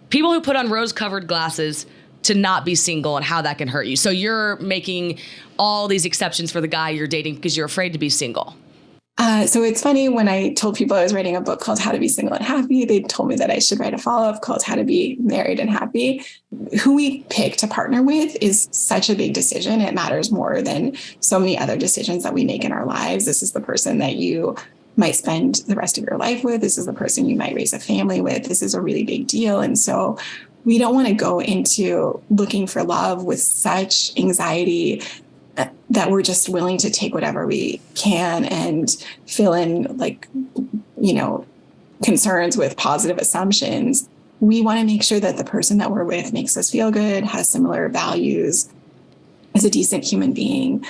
people who put on rose-covered glasses to not be single and how that can hurt you. So you're making all these exceptions for the guy you're dating because you're afraid to be single. So it's funny, when I told people I was writing a book called How to Be Single and Happy, they told me that I should write a follow-up called How to Be Married and Happy. Who we pick to partner with is such a big decision. It matters more than so many other decisions that we make in our lives. This is the person that you might spend the rest of your life with. This is the person you might raise a family with. This is a really big deal. And so we don't want to go into looking for love with such anxiety that we're just willing to take whatever we can and fill in, like, concerns with positive assumptions. We want to make sure that the person that we're with makes us feel good, has similar values, is a decent human being,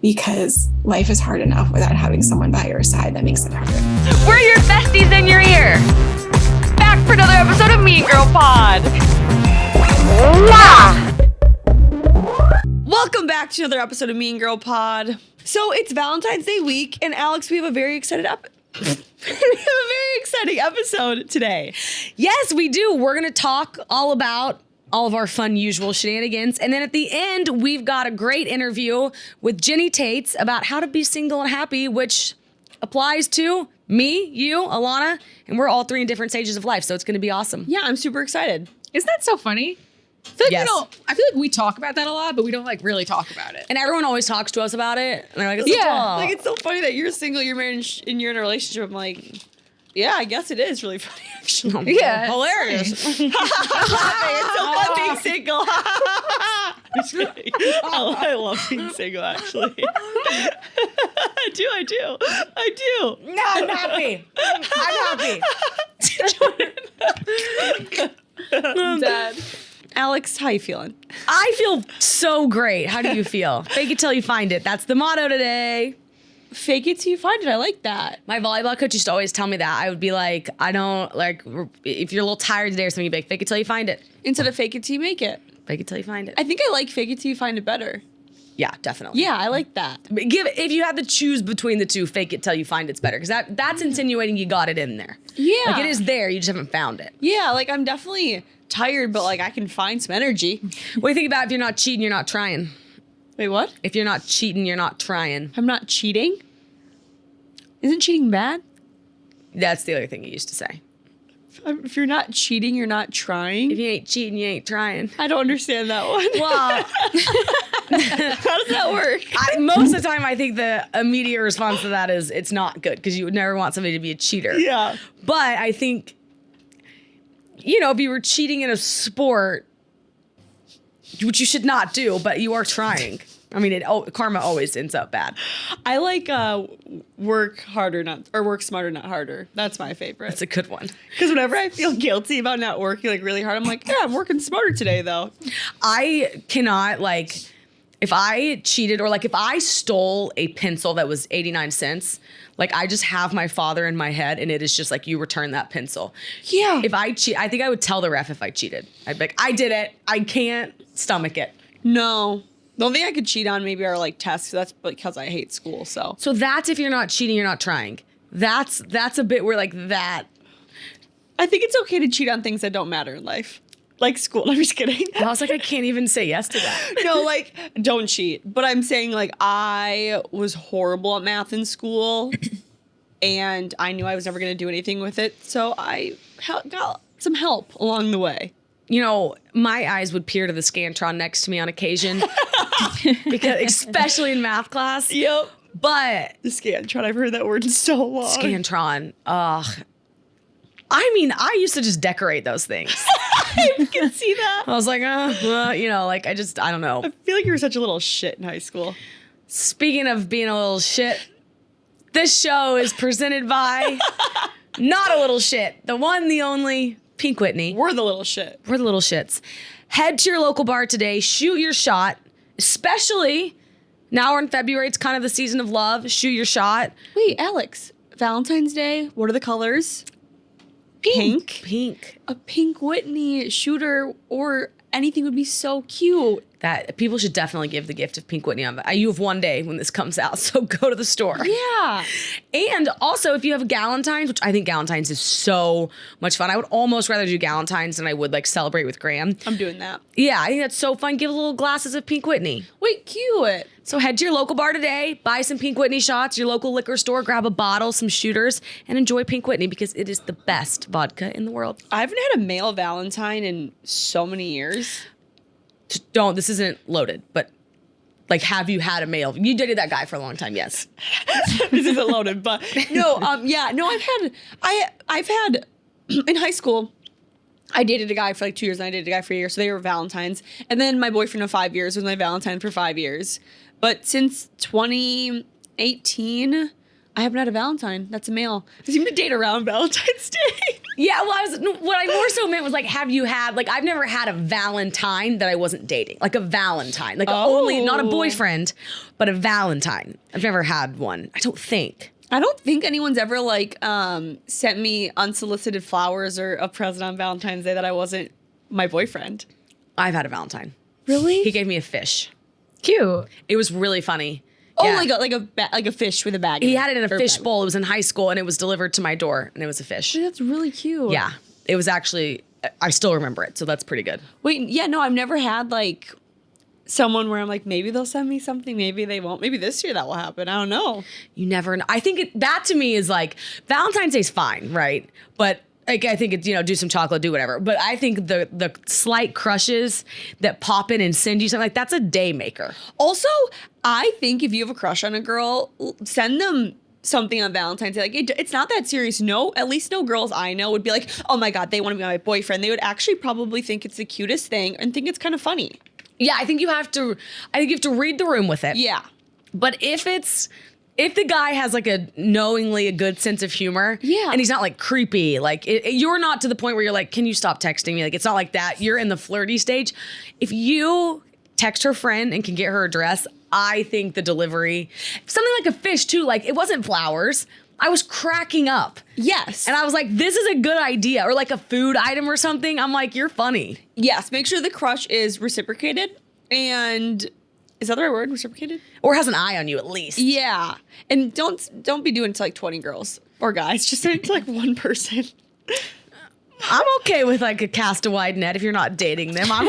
because life is hard enough without having someone by your side that makes it harder. We're your besties in your ear. Back for another episode of Mean Girl Pod. Mwah! Welcome back to another episode of Mean Girl Pod. So it's Valentine's Day week, and Alex, we have a very exciting episode today. Yes, we do. We're going to talk all about all of our fun, usual shenanigans. And then at the end, we've got a great interview with Jenny Taitz about how to be single and happy, which applies to me, you, Alana, and we're all three in different stages of life. So it's going to be awesome. Yeah, I'm super excited. Isn't that so funny? I feel like Yes. I feel like we talk about that a lot, but we don't really talk about it. And everyone always talks to us about it. And they're like, it's Like, it's so funny that you're single, you're married, and you're in a relationship. I'm like, yeah, I guess it is really funny, actually. Yeah. hilarious. It's so fun being single. Just kidding. I love being single, actually. I do. No, I'm happy. I'm happy. Dad. Alex, how you feeling? I feel so great. How do you feel? Fake it till you find it. That's the motto today. Fake it till you find it. I like that. My volleyball coach used to always tell me that. I would be like, I don't, like, if you're a little tired today or something, you'd be like, fake it till you find it. Instead of fake it till you make it. Fake it till you find it. I think I like fake it till you find it better. Yeah, definitely. Yeah, I like that. But if you had to choose between the two, fake it till you find it's better. Because that's insinuating you got it in there. Yeah. Like, it is there, you just haven't found it. Yeah, like, I'm definitely tired, but, like, I can find some energy. What do you think about if you're not cheating, you're not trying? Wait, what? If you're not cheating, you're not trying. I'm not cheating? Isn't cheating bad? That's the other thing you used to say. If you're not cheating, you're not trying? If you ain't cheating, you ain't trying. I don't understand that one. Well, How does that work? most of the time, I think the immediate response to that is it's not good because you would never want somebody to be a cheater. Yeah. But I think, if you were cheating in a sport, which you should not do, but you are trying. I mean, karma always ends up bad. I like work smarter, not harder. That's my favorite. That's a good one. Because whenever I feel guilty about not working like really hard, I'm like, yeah, I'm working smarter today though. I cannot, if I cheated or if I stole a pencil that was 89 cents, I just have my father in my head and it is just you return that pencil. Yeah. If I cheat, I think I would tell the ref if I cheated. I'd be like, I did it. I can't stomach it. No. The only thing I could cheat on maybe are tests. That's because I hate school. So that's if you're not cheating, you're not trying. That's a bit where that. I think it's okay to cheat on things that don't matter in life. Like school. I'm just kidding. I was like, I can't even say yes to that. No, don't cheat. But I'm saying I was horrible at math in school and I knew I was never going to do anything with it. So I got some help along the way. My eyes would peer to the Scantron next to me on occasion, because especially in math class. Yep. But the Scantron, I've heard that word in so long. Scantron, I used to just decorate those things. I can see that. I was like, I don't know. I feel like you were such a little shit in high school. Speaking of being a little shit, this show is presented by not a little shit, the one, the only, Pink Whitney. We're the little shit. We're the little shits. Head to your local bar today. Shoot your shot. Especially now we're in February. It's kind of the season of love. Shoot your shot. Wait, Alex. Valentine's Day. What are the colors? Pink. a Pink Whitney shooter or anything would be so cute. That people should definitely give the gift of Pink Whitney on. You have one day when this comes out, so go to the store. Yeah. And also, if you have Galentines, which I think Galentines is so much fun. I would almost rather do Galentines than I would like celebrate with Graham. I'm doing that. Yeah, I think that's so fun. Give little glasses of Pink Whitney. Wait, cute. So head to your local bar today, buy some Pink Whitney shots, your local liquor store, grab a bottle, some shooters, and enjoy Pink Whitney because it is the best vodka in the world. I haven't had a male Valentine in so many years. This isn't loaded, but like, have you had a male? You dated that guy for a long time, yes. This isn't loaded, but no, I've had in high school, I dated a guy for like 2 years and I dated a guy for a year, so they were Valentines. And then my boyfriend of 5 years was my Valentine for 5 years. But since 2018, I haven't had a Valentine. That's a male. I seem to date around Valentine's Day. Yeah, well, what I more so meant was like, have you had, like, I've never had a Valentine that I wasn't dating. Like a Valentine. Like only, not a boyfriend, but a Valentine. I've never had one. I don't think. I don't think anyone's ever like sent me unsolicited flowers or a present on Valentine's Day that I wasn't my boyfriend. I've had a Valentine. Really? He gave me a fish. Cute. It was really funny. Oh, Yeah. like a fish with a bag. He had it in a fish bowl. It was in high school, and it was delivered to my door, and it was a fish. That's really cute. Yeah, it was actually. I still remember it, so that's pretty good. Wait, yeah, no, I've never had like someone where I'm like, maybe they'll send me something, maybe they won't. Maybe this year that will happen. I don't know. You never know. I think that to me is like Valentine's Day's fine, right? But like, I think it's, do some chocolate, do whatever. But I think the slight crushes that pop in and send you something, like, that's a day maker. Also, I think if you have a crush on a girl, send them something on Valentine's Day. Like, it's not that serious. No, at least no girls I know would be like, oh my God, they want to be my boyfriend. They would actually probably think it's the cutest thing and think it's kind of funny. Yeah, I think you have to read the room with it. Yeah. But if the guy has like a good sense of humor, yeah, and he's not like creepy, like you're not to the point where you're like, can you stop texting me? Like, it's not like that. You're in the flirty stage. If you text her friend and can get her address, I think the delivery, something like a fish too, like it wasn't flowers. I was cracking up. Yes. And I was like, this is a good idea. Or like a food item or something. I'm like, you're funny. Yes. Make sure the crush is reciprocated. And is that the right word? Reciprocated? Or has an eye on you at least. Yeah. And don't be doing it to like 20 girls or guys. Just send it to like one person. I'm okay with like a cast a wide net if you're not dating them. I'm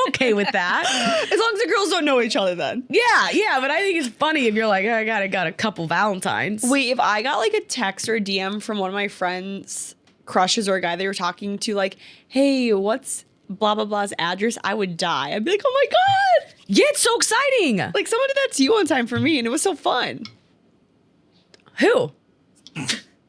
okay with that. As long as the girls don't know each other then. Yeah, but I think it's funny if you're like, oh, I got a couple Valentines. Wait, if I got like a text or a DM from one of my friends' crushes or a guy they were talking to, like, hey, what's blah blah blah's address? I would die. I'd be like, oh my God. Yeah, it's so exciting. Like, someone did that to you one time for me and it was so fun. Who?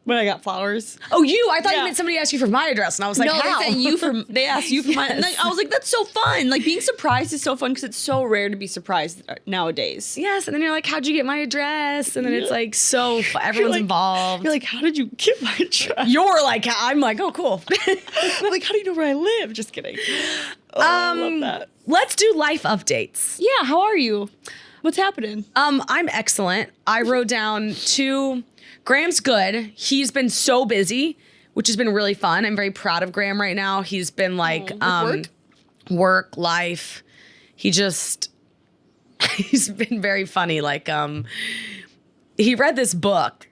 When I got flowers. Oh, you? I thought you meant somebody asked you for my address, and I was like, no, how? They asked you for mine. And I was like, that's so fun. Like, being surprised is so fun because it's so rare to be surprised nowadays. Yes, and then you're like, how'd you get my address? And then it's like so everyone's like, involved. You're like, how did you get my address? You're like, I'm like, oh, cool. I'm like, how do you know where I live? Just kidding. Oh, I love that. Let's do life updates. Yeah, how are you? What's happening? I'm excellent. I wrote down 2. Graham's good. He's been so busy, which has been really fun. I'm very proud of Graham right now. He's been like work, life. He's been very funny. Like he read this book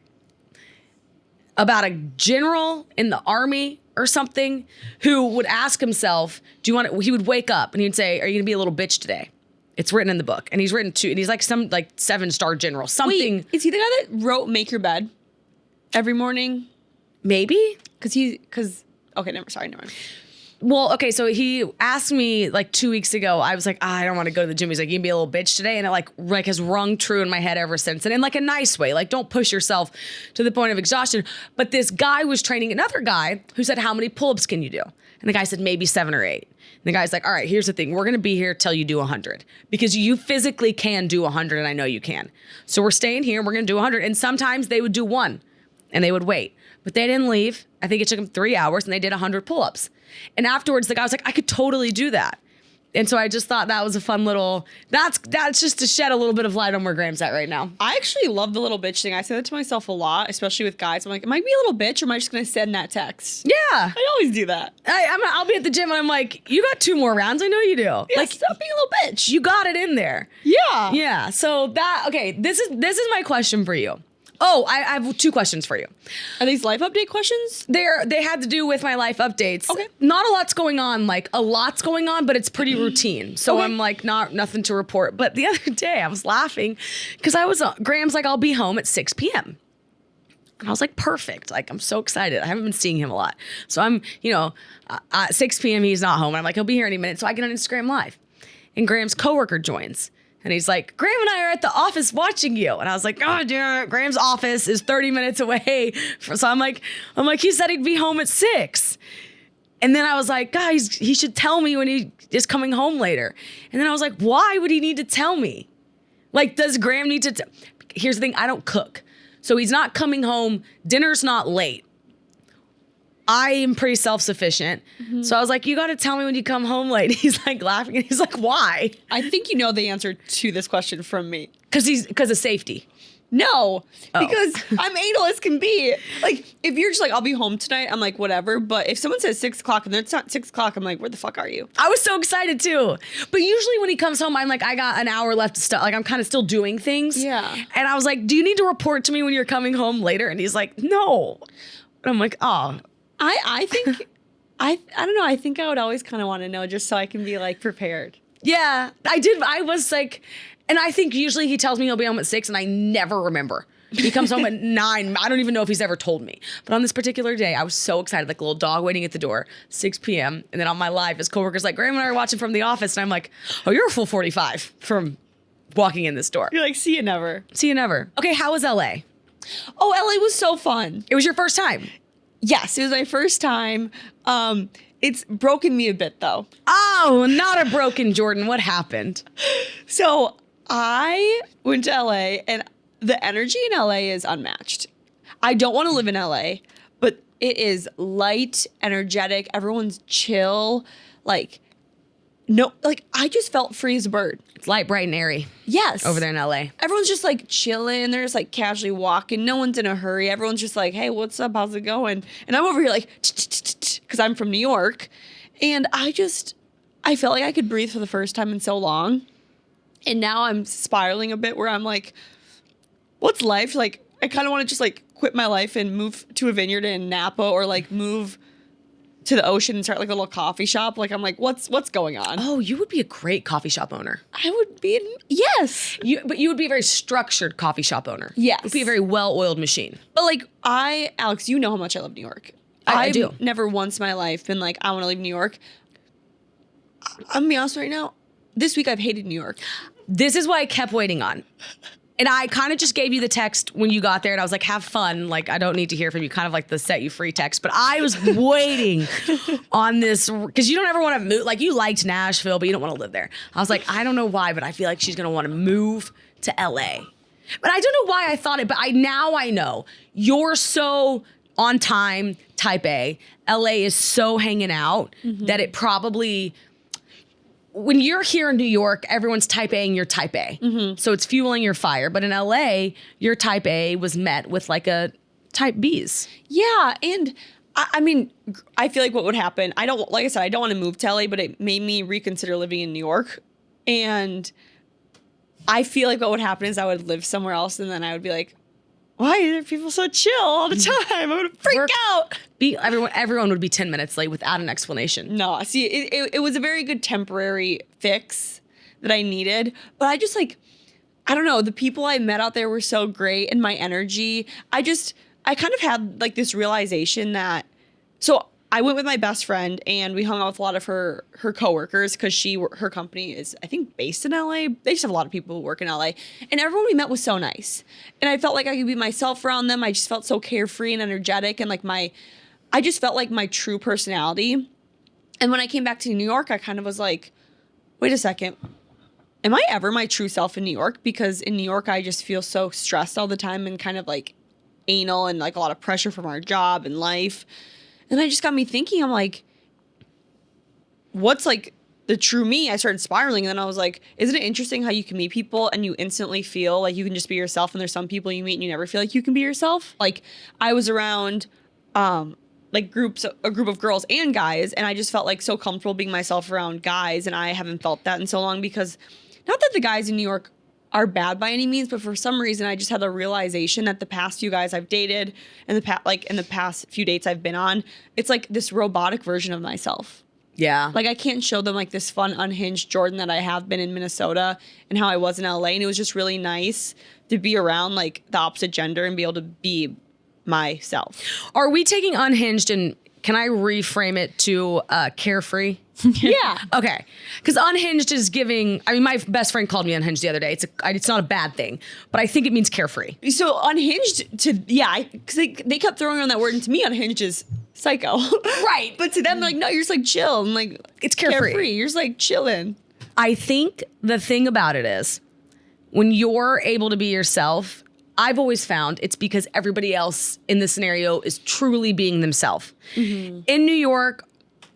about a general in the army or something who would ask himself, he would wake up and he'd say, are you gonna be a little bitch today? It's written in the book. And he's written 2, and he's like some like 7-star general, something. Wait, is he the guy that wrote Make Your Bed every morning? Maybe? Okay, never mind. Well, okay, so he asked me like 2 weeks ago, I was like, I don't want to go to the gym. He's like, you can be a little bitch today. And it like has rung true in my head ever since. And in like a nice way, like don't push yourself to the point of exhaustion. But this guy was training another guy who said, how many pull-ups can you do? And the guy said, maybe 7 or 8. And the guy's like, all right, here's the thing. We're going to be here till you do 100 because you physically can do 100 and I know you can. So we're staying here and we're going to do 100. And sometimes they would do 1 and they would wait, but they didn't leave. I think it took them 3 hours and they did 100 pull-ups. And afterwards the guy was like, I could totally do that. And so I just thought that was a fun little, that's just to shed a little bit of light on where Graham's at right now. I actually love the little bitch thing. I say that to myself a lot, especially with guys. I'm like, am I be a little bitch or am I just going to send that text? Yeah. I always do that. I'll be at the gym and I'm like, you got 2 more rounds. I know you do. Yeah, Like, stop being a little bitch. you got it in there. Yeah. Yeah. So this is my question for you. Oh, I have 2 questions for you. Are these life update questions? They had to do with my life updates. Okay. Not a lot's going on, like a lot's going on, but it's pretty routine. So Okay. I'm like nothing to report. But the other day I was laughing because Graham's like, I'll be home at 6 p.m. And I was like, perfect. Like, I'm so excited. I haven't been seeing him a lot. So I'm, at 6 p.m. he's not home. And I'm like, he'll be here any minute. So I get on Instagram Live. And Graham's coworker joins. And he's like, Graham and I are at the office watching you. And I was like, oh, dear, Graham's office is 30 minutes away. So I'm like, he said he'd be home at 6. And then I was like, guys, he should tell me when he is coming home later. And then I was like, why would he need to tell me? Like, does Graham need to? Here's the thing, I don't cook. So he's not coming home. Dinner's not late. I am pretty self-sufficient. Mm-hmm. So I was like, you got to tell me when you come home late. He's like laughing and he's like, why? I think you know the answer to this question from me. Because of safety. No, because I'm anal as can be. Like, if you're just like, I'll be home tonight, I'm like, whatever. But if someone says 6 o'clock and then it's not 6 o'clock, I'm like, where the fuck are you? I was so excited too. But usually when he comes home, I'm like, I got an hour left to stuff. Like, I'm kind of still doing things. Yeah. And I was like, do you need to report to me when you're coming home later? And he's like, no. And I'm like, oh. I think, I don't know. I think I would always kind of want to know just so I can be like prepared. Yeah, I did. I was like, and I think usually he tells me he'll be home at 6 and I never remember. He comes home at 9. I don't even know if he's ever told me. But on this particular day, I was so excited, like a little dog waiting at the door, 6 p.m. And then on my live, his coworker's like, Graham and I are watching from the office. And I'm like, oh, you're a full 45 from walking in this door. You're like, see you never. See you never. Okay, how was LA? Oh, LA was so fun. It was your first time. Yes, it was my first time. It's broken me a bit though. Oh, not a broken Jordan. What happened? So I went to LA and the energy in LA is unmatched. I don't want to live in LA, but it is light, energetic. Everyone's chill. Like, no, like I just felt free as a bird. It's light, bright, and airy. Yes. Over there in LA. Everyone's just like chilling. They're just like casually walking. No one's in a hurry. Everyone's just like, hey, what's up? How's it going? And I'm over here like, because I'm from New York. And I felt like I could breathe for the first time in so long. And now I'm spiraling a bit where I'm like, what's life? Like, I kind of want to just like quit my life and move to a vineyard in Napa or like move to the ocean and start like a little coffee shop. Like, I'm like, what's going on? Oh, you would be a great coffee shop owner. I would be, yes. But you would be a very structured coffee shop owner. Yes. You'd be a very well-oiled machine. But like, Alex, you know how much I love New York. I do. I've never once in my life been like, I want to leave New York. I'm gonna be honest right now. This week I've hated New York. This is what I kept waiting on. And I kind of just gave you the text when you got there and I was like, have fun. Like, I don't need to hear from you, kind of like the set you free text. But I was waiting on this because you don't ever want to move. Like, you liked Nashville, but you don't want to live there. I was like, I don't know why, but I feel like she's going to want to move to LA. But I don't know why I thought it, but now I know. You're so on time, type A. LA is so hanging out that it probably... When you're here in New York, everyone's type A and you're type A. Mm-hmm. So it's fueling your fire. But in LA, your type A was met with like a type B's. Yeah. And I mean, I feel like what would happen, like I said, I don't want to move to LA, but it made me reconsider living in New York. And I feel like what would happen is I would live somewhere else and then I would be like, why are people so chill all the time? I'm gonna freak out. Everyone would be 10 minutes late without an explanation. No, see, it was a very good temporary fix that I needed. But I just like, I don't know, the people I met out there were so great and my energy. I kind of had like this realization that, so I went with my best friend and we hung out with a lot of her coworkers because her company is, I think, based in LA. They just have a lot of people who work in LA. And everyone we met was so nice. And I felt like I could be myself around them. I just felt so carefree and energetic and like I just felt like my true personality. And when I came back to New York, I kind of was like, wait a second. Am I ever my true self in New York? Because in New York, I just feel so stressed all the time and kind of like anal and like a lot of pressure from our job and life. And I just got me thinking, I'm like, what's like the true me, I started spiraling. And then I was like, isn't it interesting how you can meet people and you instantly feel like you can just be yourself? And there's some people you meet and you never feel like you can be yourself. Like I was around like a group of girls and guys, and I just felt like so comfortable being myself around guys. And I haven't felt that in so long, because not that the guys in New York are bad by any means, but for some reason I just had the realization that the past few guys I've dated and in the past few dates I've been on, it's like this robotic version of myself. Yeah. Like I can't show them like this fun, unhinged Jordan that I have been in Minnesota and how I was in LA. And it was just really nice to be around like the opposite gender and be able to be myself. Are we taking unhinged and can I reframe it to carefree? Yeah. Okay. Because unhinged is giving, I mean, my best friend called me unhinged the other day. It's not a bad thing, but I think it means carefree. So unhinged because they kept throwing around that word, and to me unhinged is psycho. Right. But to them, they're like, no, you're just like chill. And like, It's carefree. You're just like chilling. I think the thing about it is when you're able to be yourself, I've always found it's because everybody else in the scenario is truly being themselves. Mm-hmm. In New York,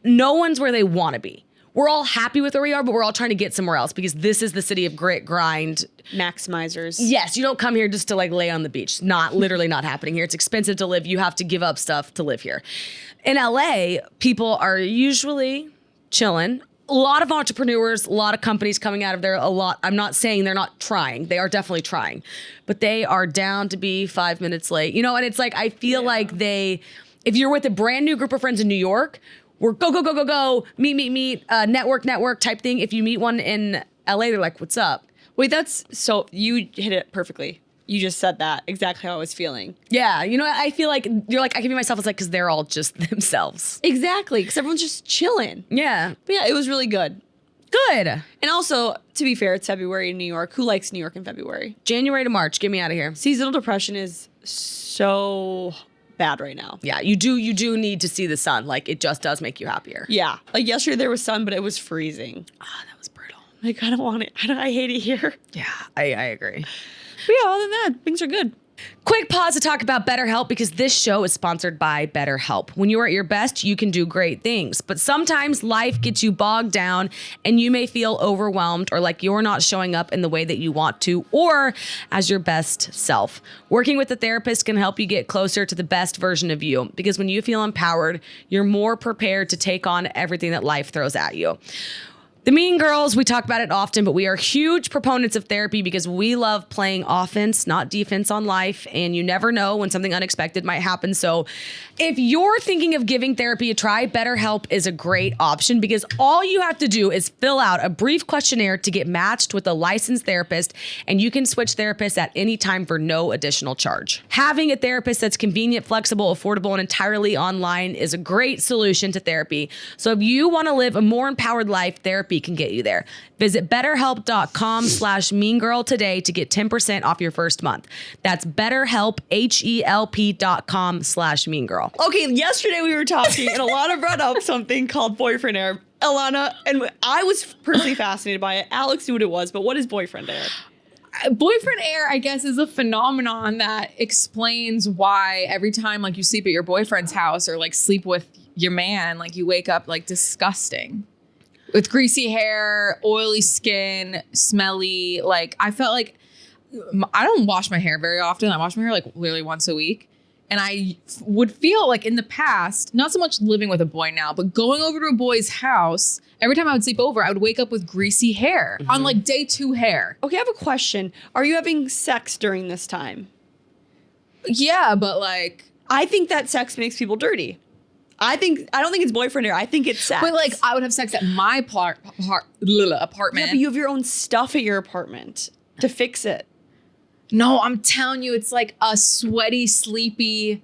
no one's where they want to be. We're all happy with where we are, but we're all trying to get somewhere else because this is the city of grit, grind. Maximizers. Yes, you don't come here just to like lay on the beach. Literally not happening here. It's expensive to live. You have to give up stuff to live here. In LA, people are usually chilling. A lot of entrepreneurs, a lot of companies coming out of there, I'm not saying they're not trying. They are definitely trying. But they are down to be 5 minutes late. You know, and it's like, I feel like if you're with a brand new group of friends in New York, we're go, meet, network type thing. If you meet one in LA, they're like, what's up? Wait, so you hit it perfectly. You just said that exactly how I was feeling. Yeah, you know, I feel like you're like, I can be myself. It's like, because they're all just themselves. Exactly, because everyone's just chilling. Yeah. But yeah, it was really good. Good. And also, to be fair, it's February in New York. Who likes New York in February? January to March, get me out of here. Seasonal depression is so bad right now. Yeah, you do need to see the sun. Like, it just does make you happier. Yeah. Like yesterday there was sun, but it was freezing. Ah, that was brutal. Like, I don't want it. I hate it here. Yeah, I agree. But yeah, other than that, things are good. Quick pause to talk about BetterHelp because this show is sponsored by BetterHelp. When you are at your best, you can do great things, but sometimes life gets you bogged down and you may feel overwhelmed or like you're not showing up in the way that you want to or as your best self. Working with a therapist can help you get closer to the best version of you because when you feel empowered, you're more prepared to take on everything that life throws at you. The Mean Girls, we talk about it often, but we are huge proponents of therapy because we love playing offense, not defense on life, and you never know when something unexpected might happen. So if you're thinking of giving therapy a try, BetterHelp is a great option because all you have to do is fill out a brief questionnaire to get matched with a licensed therapist, and you can switch therapists at any time for no additional charge. Having a therapist that's convenient, flexible, affordable, and entirely online is a great solution to therapy. So if you want to live a more empowered life, therapy can get you there. Visit BetterHelp.com/meangirl today to get 10% off your first month. That's BetterHelp, HELP.com/meangirl. Okay, yesterday we were talking and Alana brought up something called boyfriend air. Alana, and I was personally fascinated by it. Alex knew what it was, but what is boyfriend air? Boyfriend air, I guess, is a phenomenon that explains why every time like you sleep at your boyfriend's house or like sleep with your man, like you wake up like disgusting. With greasy hair, oily skin, smelly. Like, I felt like I don't wash my hair very often. I wash my hair like literally once a week. And I would feel like in the past, not so much living with a boy now, but going over to a boy's house, every time I would sleep over, I would wake up with greasy hair on like day 2 hair. Okay, I have a question. Are you having sex during this time? Yeah, but like, I think that sex makes people dirty. I don't think it's boyfriend air. I think it's sex. but like I would have sex at my apartment. Yeah, but you have your own stuff at your apartment to fix it. No, I'm telling you, it's like a sweaty, sleepy,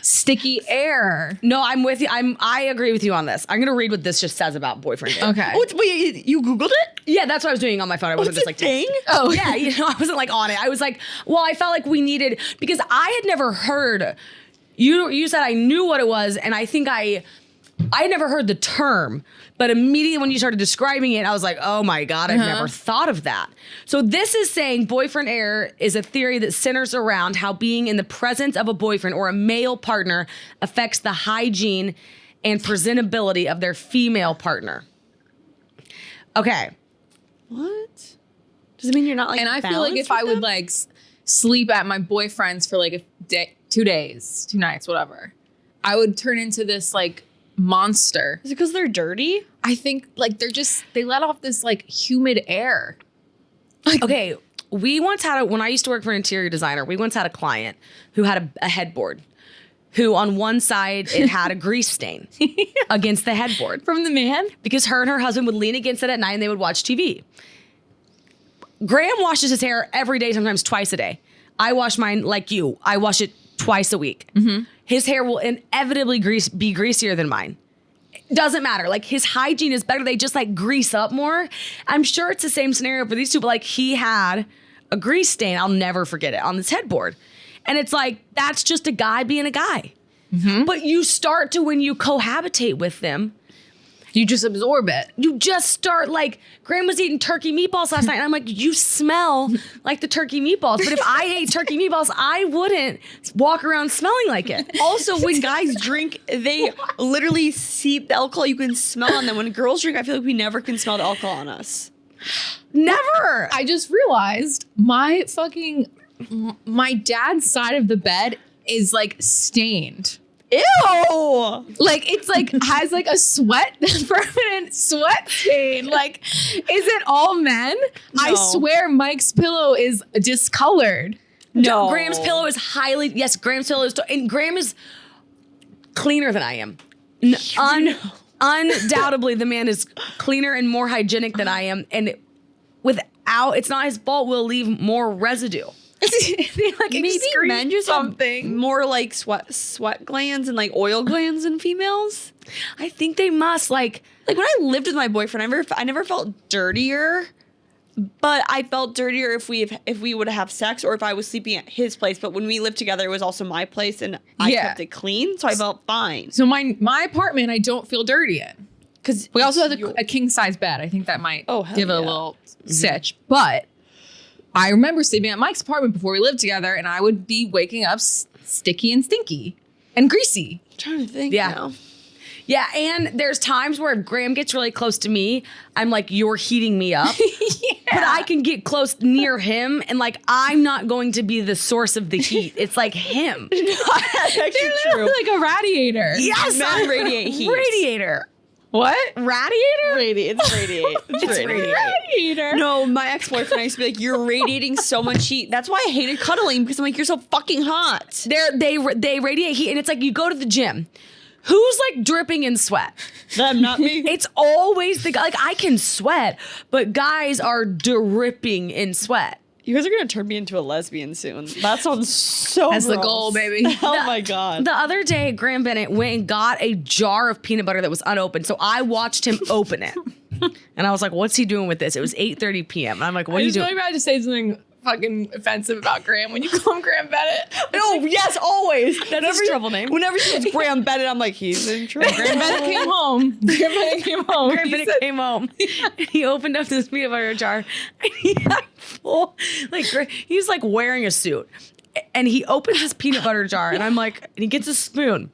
sticky air. No, I'm with you. I agree with you on this. I'm going to read what this just says about boyfriend air. Okay. Oh, wait, you Googled it? Yeah, that's what I was doing on my phone. I wasn't What's just like a thing? Oh, yeah. You know, I wasn't like on it. I was like, well, I felt like we needed, because I had never heard, you said I knew what it was, and I think I had never heard the term, but immediately when you started describing it, I was like, oh my God, I've never thought of that. So this is saying boyfriend air is a theory that centers around how being in the presence of a boyfriend or a male partner affects the hygiene and presentability of their female partner. Okay. What? Does it mean you're not like? And I feel like if I would like sleep at my boyfriend's for like a day, 2 days, 2 nights, whatever, I would turn into this like monster. Is it because they're dirty? I think like they let off this like humid air. Like, Okay. We once had when I used to work for an interior designer, we once had a client who had a headboard who on one side it had a grease stain against the headboard from the man? because her and her husband would lean against it at night and they would watch TV. Graham washes his hair every day, sometimes twice a day. I wash mine like you. I wash it twice a week. His hair will inevitably be greasier than mine. Doesn't matter. Like his hygiene is better. They just like grease up more. I'm sure it's the same scenario for these two, but like he had a grease stain. I'll never forget it on this headboard. And it's like, that's just a guy being a guy. But you start to, when you cohabitate with them, You just absorb it. you just start like, Graham was eating turkey meatballs last night. And I'm like, you smell like the turkey meatballs. But if I ate turkey meatballs, I wouldn't walk around smelling like it. Also, when guys drink, they literally seep the alcohol. You can smell on them. When girls drink, I feel like we never can smell the alcohol on us. Never. I just realized my dad's side of the bed is like stained. Ew! Like it's like has like a permanent sweat stain. Like, is it all men? I No. swear Mike's pillow is discolored. No. Graham's pillow is Graham's pillow is, and Graham is cleaner than I am. Undoubtedly, the man is cleaner and more hygienic than I am. And it's not his fault, we'll leave more residue. They like Maybe excrete men just something. have more like sweat glands and like oil glands than females. I think they must Like when I lived with my boyfriend, I never felt dirtier, but I felt dirtier if we would have sex or if I was sleeping at his place. But when we lived together, it was also my place and I kept it clean, so I felt fine. So my apartment, I don't feel dirty in. Because We also have a king size bed. I think that might Oh, hell give it a yeah. little sitch. But I remember sleeping at Mike's apartment before we lived together, and I would be waking up sticky and stinky and greasy. I'm trying to think Yeah. now. Yeah, and there's times where if Graham gets really close to me, I'm like, you're heating me up. But I can get close near him, and like, I'm not going to be the source of the heat. It's like him. That's actually true. Like a radiator. Yes, Men radiate heat. Radiator. What? Radiator? It's radiate. It's radiate. Radiator. No, my ex-boyfriend used to be like, you're radiating so much heat. That's why I hated cuddling, because I'm like, you're so fucking hot. They radiate heat, and it's like you go to the gym. Who's like dripping in sweat? Them, not me. It's always the guy. Like I can sweat, but guys are dripping in sweat. You guys are gonna turn me into a lesbian soon. That sounds so That's the gross. goal, baby. Oh my god. The other day, Graham Bennett went and got a jar of peanut butter that was unopened. So I watched him open it. And I was like, what's he doing with this? It was 8:30 p.m. And I'm like, what are you doing? about to say something fucking offensive about Graham when you call him Graham Bennett. Oh yes, always. That's his trouble name. Whenever she says Graham Bennett, I'm like, he's in trouble. Graham Bennett came home. Graham Bennett came home. Graham Bennett came home. And he opened up this peanut butter jar. And he had full, like, he was like wearing a suit. And he opens his peanut butter jar. And I'm like, and he gets a spoon.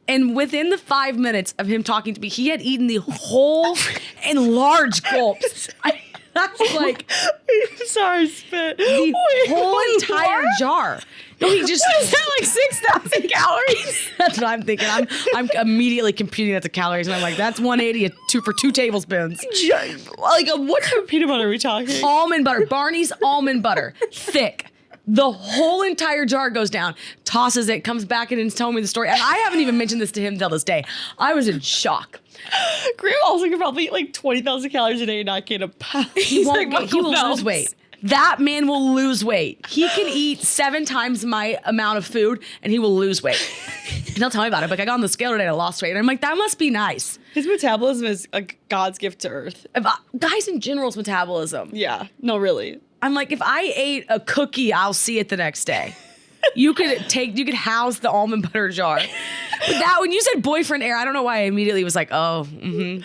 And within the 5 minutes of him talking to me, he had eaten the whole in large gulps. That's like Sorry, spit. the whole entire jar. No, he just Is that like 6,000 calories? that's what I'm thinking. I'm immediately computing that to calories, and I'm like, that's 180 for 2 tablespoons. Like, what type of peanut butter are we talking? Almond butter, Barney's almond butter, thick. The whole entire jar goes down, tosses it, comes back in and is telling me the story. And I haven't even mentioned this to him till this day. I was in shock. Graham also could probably eat like 20,000 calories a day and not gain a pound. He like won't. He will Michael lose Phelps. weight. That man will lose weight. He can eat 7 times my amount of food, and he will lose weight. And he'll tell me about it. Like I got on the scale today, and I lost weight. And I'm like, that must be nice. His metabolism is a God's gift to Earth. Guys in general's metabolism. Yeah, no, really. I'm like, if I ate a cookie, I'll see it the next day. You could house the almond butter jar. But that, when you said boyfriend air, I don't know why I immediately was like, oh,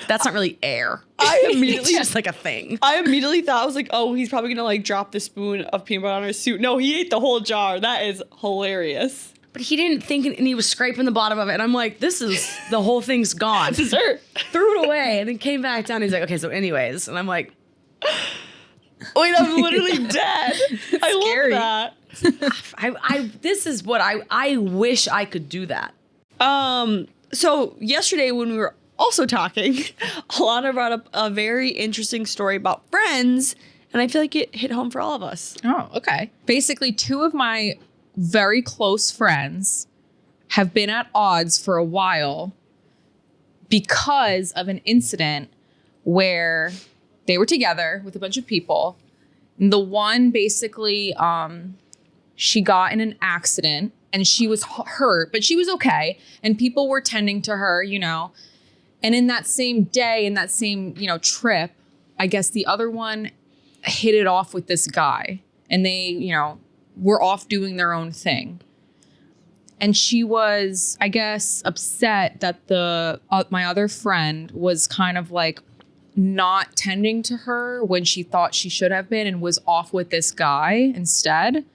that's not really air. It's just like a thing. I immediately thought, I was like, oh, he's probably gonna like drop the spoon of peanut butter on his suit. No, he ate the whole jar. That is hilarious. but he didn't think, and he was scraping the bottom of it. And I'm like, the whole thing's gone. Dessert. Threw it away and then came back down. He's like, okay, so anyways. And I'm like, wait, I'm literally dead. I love that. this is what I wish I could do that. So yesterday when we were also talking, Alana brought up a very interesting story about friends, and I feel like it hit home for all of us. Oh, okay. Basically, 2 of my very close friends have been at odds for a while because of an incident where they were together with a bunch of people. And the one basically, she got in an accident and she was hurt, but she was okay. And people were tending to her, you know. And in that same day, in that same, you know, trip, I guess the other one hit it off with this guy. And they, you know, were off doing their own thing. And she was, I guess, upset that my other friend was kind of like not tending to her when she thought she should have been and was off with this guy instead.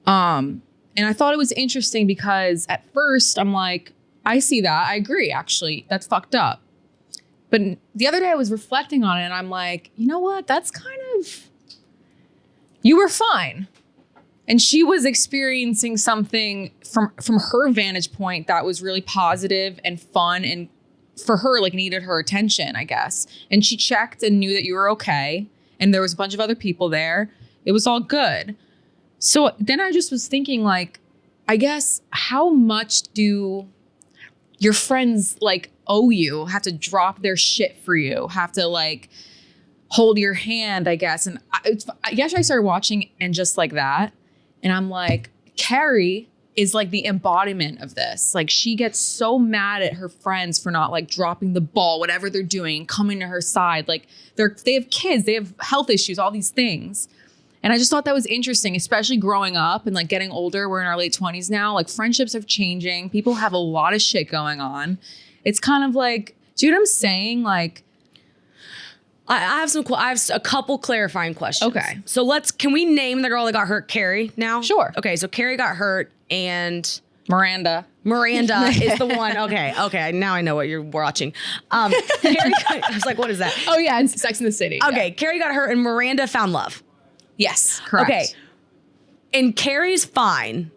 And I thought it was interesting because at first I'm like, I see that. I agree, actually. That's fucked up. But the other day I was reflecting on it and I'm like, you know what? That's kind of, you were fine. And she was experiencing something from her vantage point that was really positive and fun and for her, like, needed her attention, I guess. And she checked and knew that you were okay. And there was a bunch of other people there. It was all good. So then I just was thinking, like, I guess how much do your friends, like, owe you, have to drop their shit for you, have to, like, hold your hand, I guess. And I guess I started watching and just like that. And I'm like, Carrie is like the embodiment of this. Like, she gets so mad at her friends for not, like, dropping the ball, whatever they're doing, coming to her side. Like, they have kids, they have health issues, all these things. And I just thought that was interesting, especially growing up and, like, getting older. We're in our late 20s now. Like, friendships are changing. People have a lot of shit going on. It's kind of like, do you know what I'm saying? Like, I have a couple clarifying questions. Okay. So can we name the girl that got hurt, Carrie, now? Sure. Okay, so Carrie got hurt and Miranda is the one. Okay, now I know what you're watching. Carrie I was like, what is that? Oh, yeah, and Sex in the City. Okay, Yeah. Carrie got hurt and Miranda found love. Yes, correct. Okay. And Carrie's fine.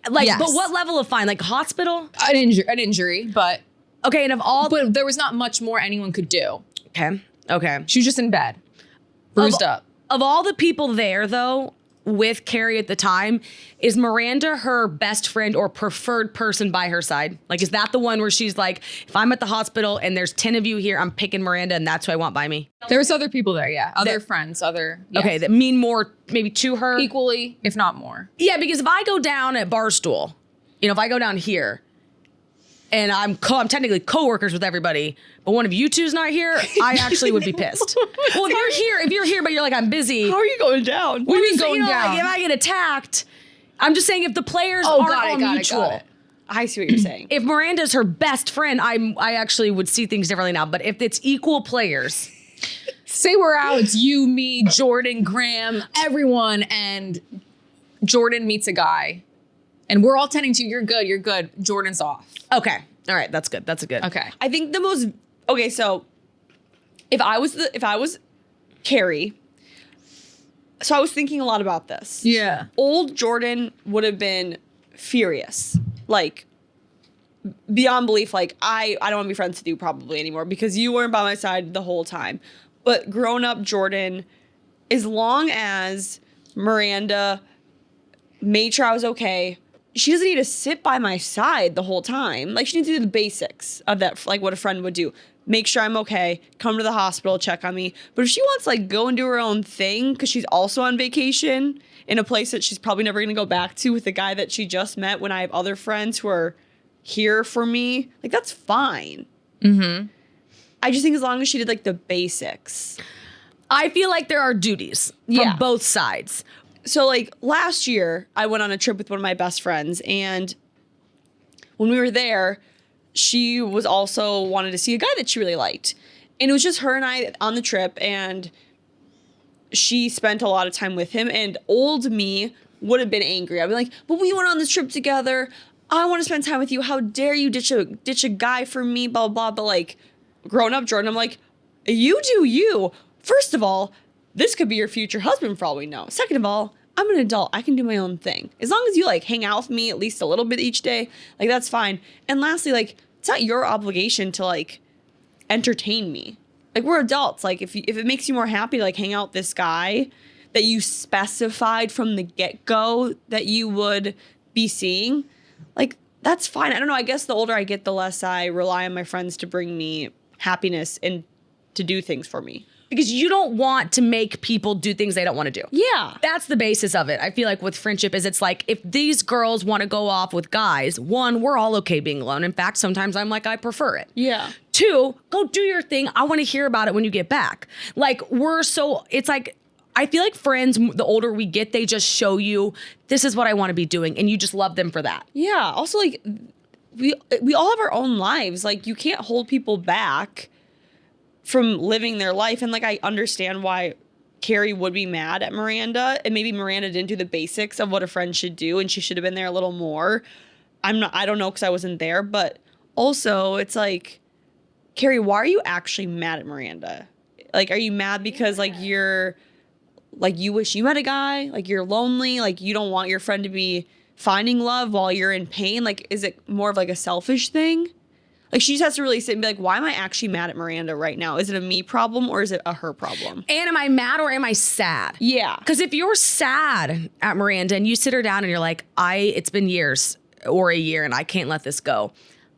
Like, Yes. but what level of fine? Like, hospital? An injury, but Okay, and but there was not much more anyone could do. Okay. She was just in bed, bruised up. Of all the people there, though, with Carrie at the time, is Miranda her best friend or preferred person by her side? Like, is that the one where she's like, if I'm at the hospital and there's 10 of you here, I'm picking Miranda and that's who I want by me? There was other people there, yeah. Other friends, yes. Okay, that mean more maybe to her? Equally, if not more. Yeah, because if I go down at Barstool, if I go down here, and I'm technically co-workers with everybody, but one of you two's not here, I actually would be pissed. Well, if you're here, but you're like, I'm busy. How are you going down? What do you mean going down? Like, if I get attacked, I'm just saying if the players aren't all mutual. Got it. I see what you're saying. If Miranda's her best friend, I actually would see things differently now. But if it's equal players. Say we're out, it's you, me, Jordan, Graham, everyone, and Jordan meets a guy. And we're all tending to, you're good. Jordan's off. Okay. All right. That's good. Okay. I think so if I was Carrie, so I was thinking a lot about this. Yeah. Old Jordan would have been furious. Like, beyond belief, like, I don't want to be friends with you probably anymore because you weren't by my side the whole time. But grown up Jordan, as long as Miranda made sure I was okay, she doesn't need to sit by my side the whole time. Like, she needs to do the basics of that, like what a friend would do. Make sure I'm okay, come to the hospital, check on me. But if she wants to, like, go and do her own thing because she's also on vacation in a place that she's probably never going to go back to with the guy that she just met when I have other friends who are here for me, like, that's fine. Mm-hmm. I just think as long as she did, like, the basics. I feel like there are duties from both sides. So, like, last year, I went on a trip with one of my best friends, and when we were there, she was also wanted to see a guy that she really liked. And it was just her and I on the trip, and she spent a lot of time with him, and old me would have been angry. I'd be like, but we went on this trip together. I want to spend time with you. How dare you ditch a guy for me, blah, blah, blah. But like, grown up Jordan, I'm like, you do you. First of all, this could be your future husband for all we know. Second of all, I'm an adult. I can do my own thing. As long as you like hang out with me at least a little bit each day, like that's fine. And lastly, like it's not your obligation to like entertain me. Like we're adults. Like if it makes you more happy to like hang out with this guy that you specified from the get-go that you would be seeing, like that's fine. I don't know. I guess the older I get, the less I rely on my friends to bring me happiness and to do things for me. Because you don't want to make people do things they don't want to do. Yeah. That's the basis of it. I feel like with friendship is it's like if these girls want to go off with guys, one, we're all okay being alone. In fact, sometimes I'm like, I prefer it. Yeah. Two, go do your thing. I want to hear about it when you get back. Like it's like, I feel like friends, the older we get, they just show you, this is what I want to be doing. And you just love them for that. Yeah. Also, like, we all have our own lives. Like, you can't hold people back from living their life. And, like, I understand why Carrie would be mad at Miranda. And maybe Miranda didn't do the basics of what a friend should do. And she should have been there a little more. I don't know because I wasn't there. But also, it's like, Carrie, why are you actually mad at Miranda? Like, are you mad because, like, you're... like you wish you met a guy, like you're lonely, like you don't want your friend to be finding love while you're in pain? Like, is it more of like a selfish thing? Like she just has to really sit and be like, why am I actually mad at Miranda right now? Is it a me problem or is it a her problem? And am I mad or am I sad? Yeah. Because if you're sad at Miranda and you sit her down and you're like, it's been years or a year and I can't let this go.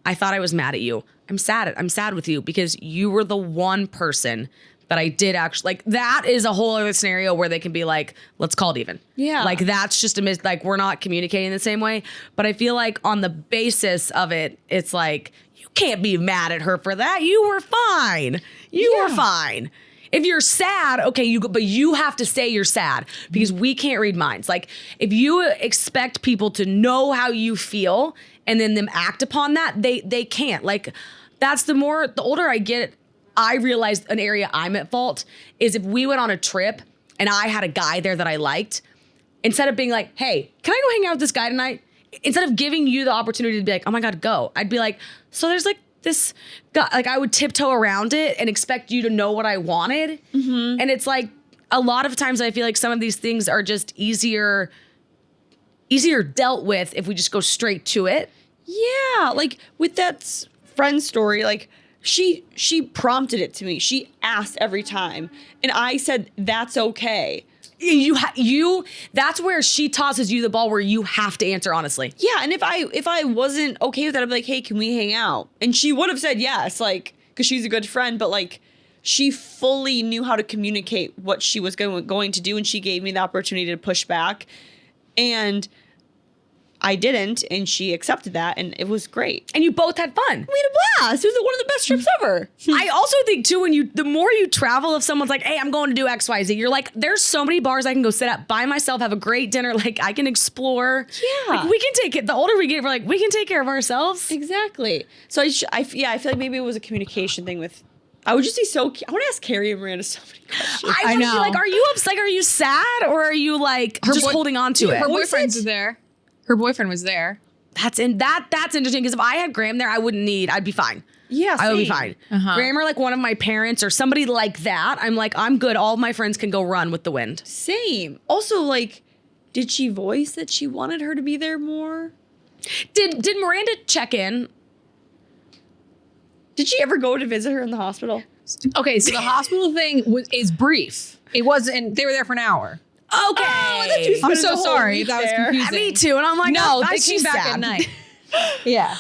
I thought I was mad at you. I'm sad with you because you were the one person that I did actually, like, that is a whole other scenario where they can be like, let's call it even. Yeah. Like, that's just like, we're not communicating the same way. But I feel like on the basis of it, it's like, you can't be mad at her for that. You were fine. You were fine. If you're sad, okay, but you have to say you're sad because we can't read minds. Like, if you expect people to know how you feel and then them act upon that, they can't. Like, that's the older I get, I realized an area I'm at fault is if we went on a trip and I had a guy there that I liked, instead of being like, hey, can I go hang out with this guy tonight? Instead of giving you the opportunity to be like, oh my God, go. I'd be like, so there's like this guy, like I would tiptoe around it and expect you to know what I wanted. Mm-hmm. And it's like, a lot of times I feel like some of these things are just easier dealt with if we just go straight to it. Yeah. Like with that friend story, like, She prompted it to me. She asked every time. And I said, that's okay. That's where she tosses you the ball where you have to answer honestly. Yeah. And if I wasn't okay with that, I'd be like, hey, can we hang out? And she would have said yes, like, because she's a good friend. But like, she fully knew how to communicate what she was going to do. And she gave me the opportunity to push back. And I didn't, and she accepted that, and it was great. And you both had fun. We had a blast. It was one of the best trips ever. I also think too, the more you travel, if someone's like, hey, I'm going to do X, Y, Z, you're like, there's so many bars I can go sit at by myself, have a great dinner. Like I can explore. Yeah. Like we can take it. The older we get, we're like, we can take care of ourselves. Exactly. So I feel like maybe it was a communication thing with, I would just be I want to ask Carrie and Miranda so many questions. I know. Like, are you upset? Are you sad? Or are you like just holding on to it? Her boyfriend's there. Her boyfriend was there. That's interesting because if I had Graham there, I'd be fine. Yeah, I would be fine. Uh-huh. Graham or like one of my parents or somebody like that. I'm like, I'm good. All of my friends can go run with the wind. Same. Also, like, did she voice that she wanted her to be there more? Did Miranda check in? Did she ever go to visit her in the hospital? Okay, so the hospital thing is brief. It wasn't. They were there for an hour. Okay. Oh, I'm so sorry if that was confusing. Me too. And I'm like, no, oh, they came back at night. Yeah.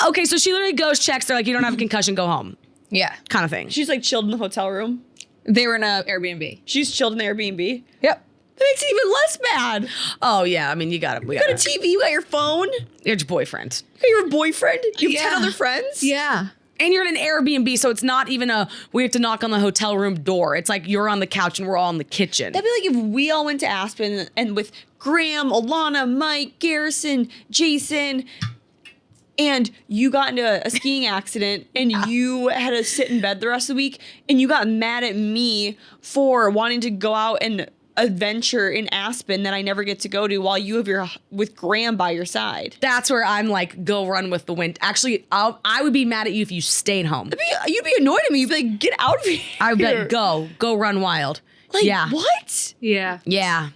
Okay, so she literally goes, checks. They're like, you don't have a concussion, go home. Yeah. Kind of thing. She's like chilled in the hotel room. They were in an Airbnb. She's chilled in the Airbnb. Yep. That makes it even less bad. Oh, yeah. I mean, you got it. You got a TV, you got your phone. You're your boyfriend. You have a boyfriend. You have 10 other friends. Yeah. And you're in an Airbnb, so it's not even we have to knock on the hotel room door. It's like you're on the couch and we're all in the kitchen. That'd be like if we all went to Aspen and with Graham, Alana, Mike, Garrison, Jason, and you got into a skiing accident and you had to sit in bed the rest of the week and you got mad at me for wanting to go out and adventure in Aspen that I never get to go to while you have with Graham by your side. That's where I'm like, go run with the wind. Actually, I would be mad at you if you stayed home. You'd be annoyed at me. You'd be like, get out of here. I would be like, go run wild. Like, yeah. what? Yeah. Yeah.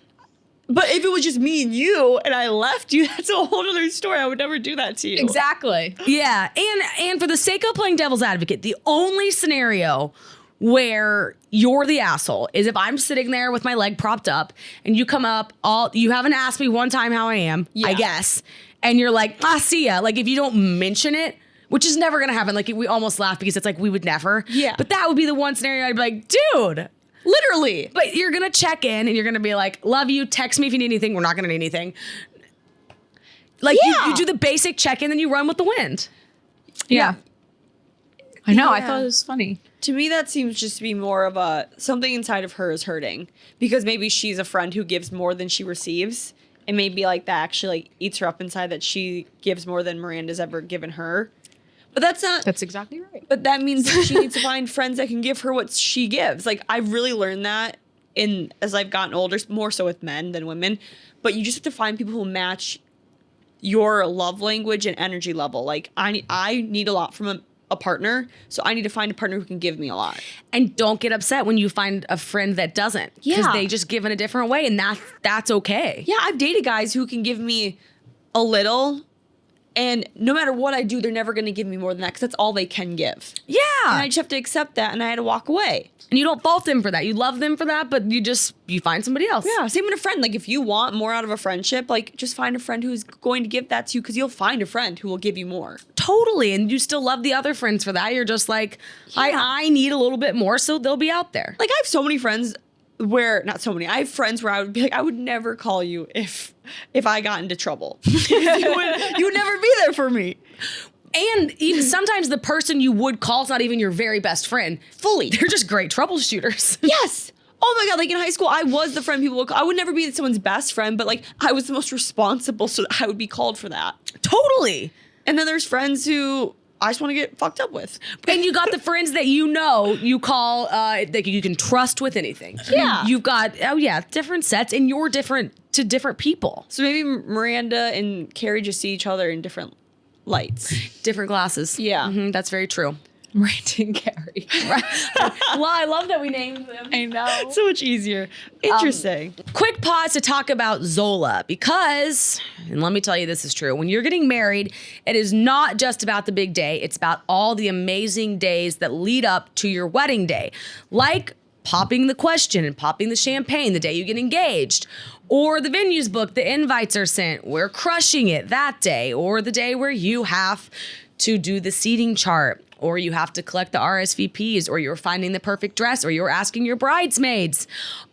But if it was just me and you and I left you, that's a whole other story. I would never do that to you. Exactly. Yeah. And for the sake of playing devil's advocate, the only scenario where you're the asshole is if I'm sitting there with my leg propped up and you come up, you haven't asked me one time how I am, I guess. And you're like, see ya. Like if you don't mention it, which is never going to happen. Like we almost laugh because it's like, we would never. Yeah. But that would be the one scenario I'd be like, dude. Literally. But you're going to check in and you're going to be like, love you. Text me if you need anything. We're not going to need anything. Like you do the basic check-in and you run with the wind. Yeah. I know. I thought it was funny. To me, that seems just to be more of something inside of her is hurting because maybe she's a friend who gives more than she receives. And maybe like that actually like eats her up inside that she gives more than Miranda's ever given her. But that's exactly right. But that means that she needs to find friends that can give her what she gives. Like I've really learned that as I've gotten older, more so with men than women. But you just have to find people who match your love language and energy level. Like I need a lot from a partner, so I need to find a partner who can give me a lot. And don't get upset when you find a friend that doesn't. Because they just give in a different way, and that's okay. Yeah, I've dated guys who can give me a little, and no matter what I do, they're never going to give me more than that because that's all they can give. Yeah. And I just have to accept that, and I had to walk away. And you don't fault them for that. You love them for that, but you find somebody else. Yeah, same with a friend. Like if you want more out of a friendship, like just find a friend who's going to give that to you because you'll find a friend who will give you more. Totally. And you still love the other friends for that. You're just like, I need a little bit more, so they'll be out there. Like I have so many friends I have friends where I would be like, I would never call you if I got into trouble. you would never be there for me. And even sometimes the person you would call is not even your very best friend. Fully. They're just great troubleshooters. Yes. Oh my God. Like in high school, I was the friend people would call. I would never be someone's best friend, but like I was the most responsible, so I would be called for that. Totally. And then there's friends who I just want to get fucked up with. And you got the friends that you call that you can trust with anything. Yeah. You've got, different sets, and you're different to different people. So maybe Miranda and Carrie just see each other in different lights. Different glasses. Yeah. Mm-hmm, that's very true. Miranda and Carrie. Well, I love that we named them. I know. So much easier. Interesting. Quick pause to talk about Zola because, and let me tell you this is true, when you're getting married, it is not just about the big day. It's about all the amazing days that lead up to your wedding day. Like popping the question and popping the champagne the day you get engaged. Or the venue's booked, the invites are sent, we're crushing it that day. Or the day where you have to do the seating chart, or you have to collect the RSVPs, or you're finding the perfect dress, or you're asking your bridesmaids.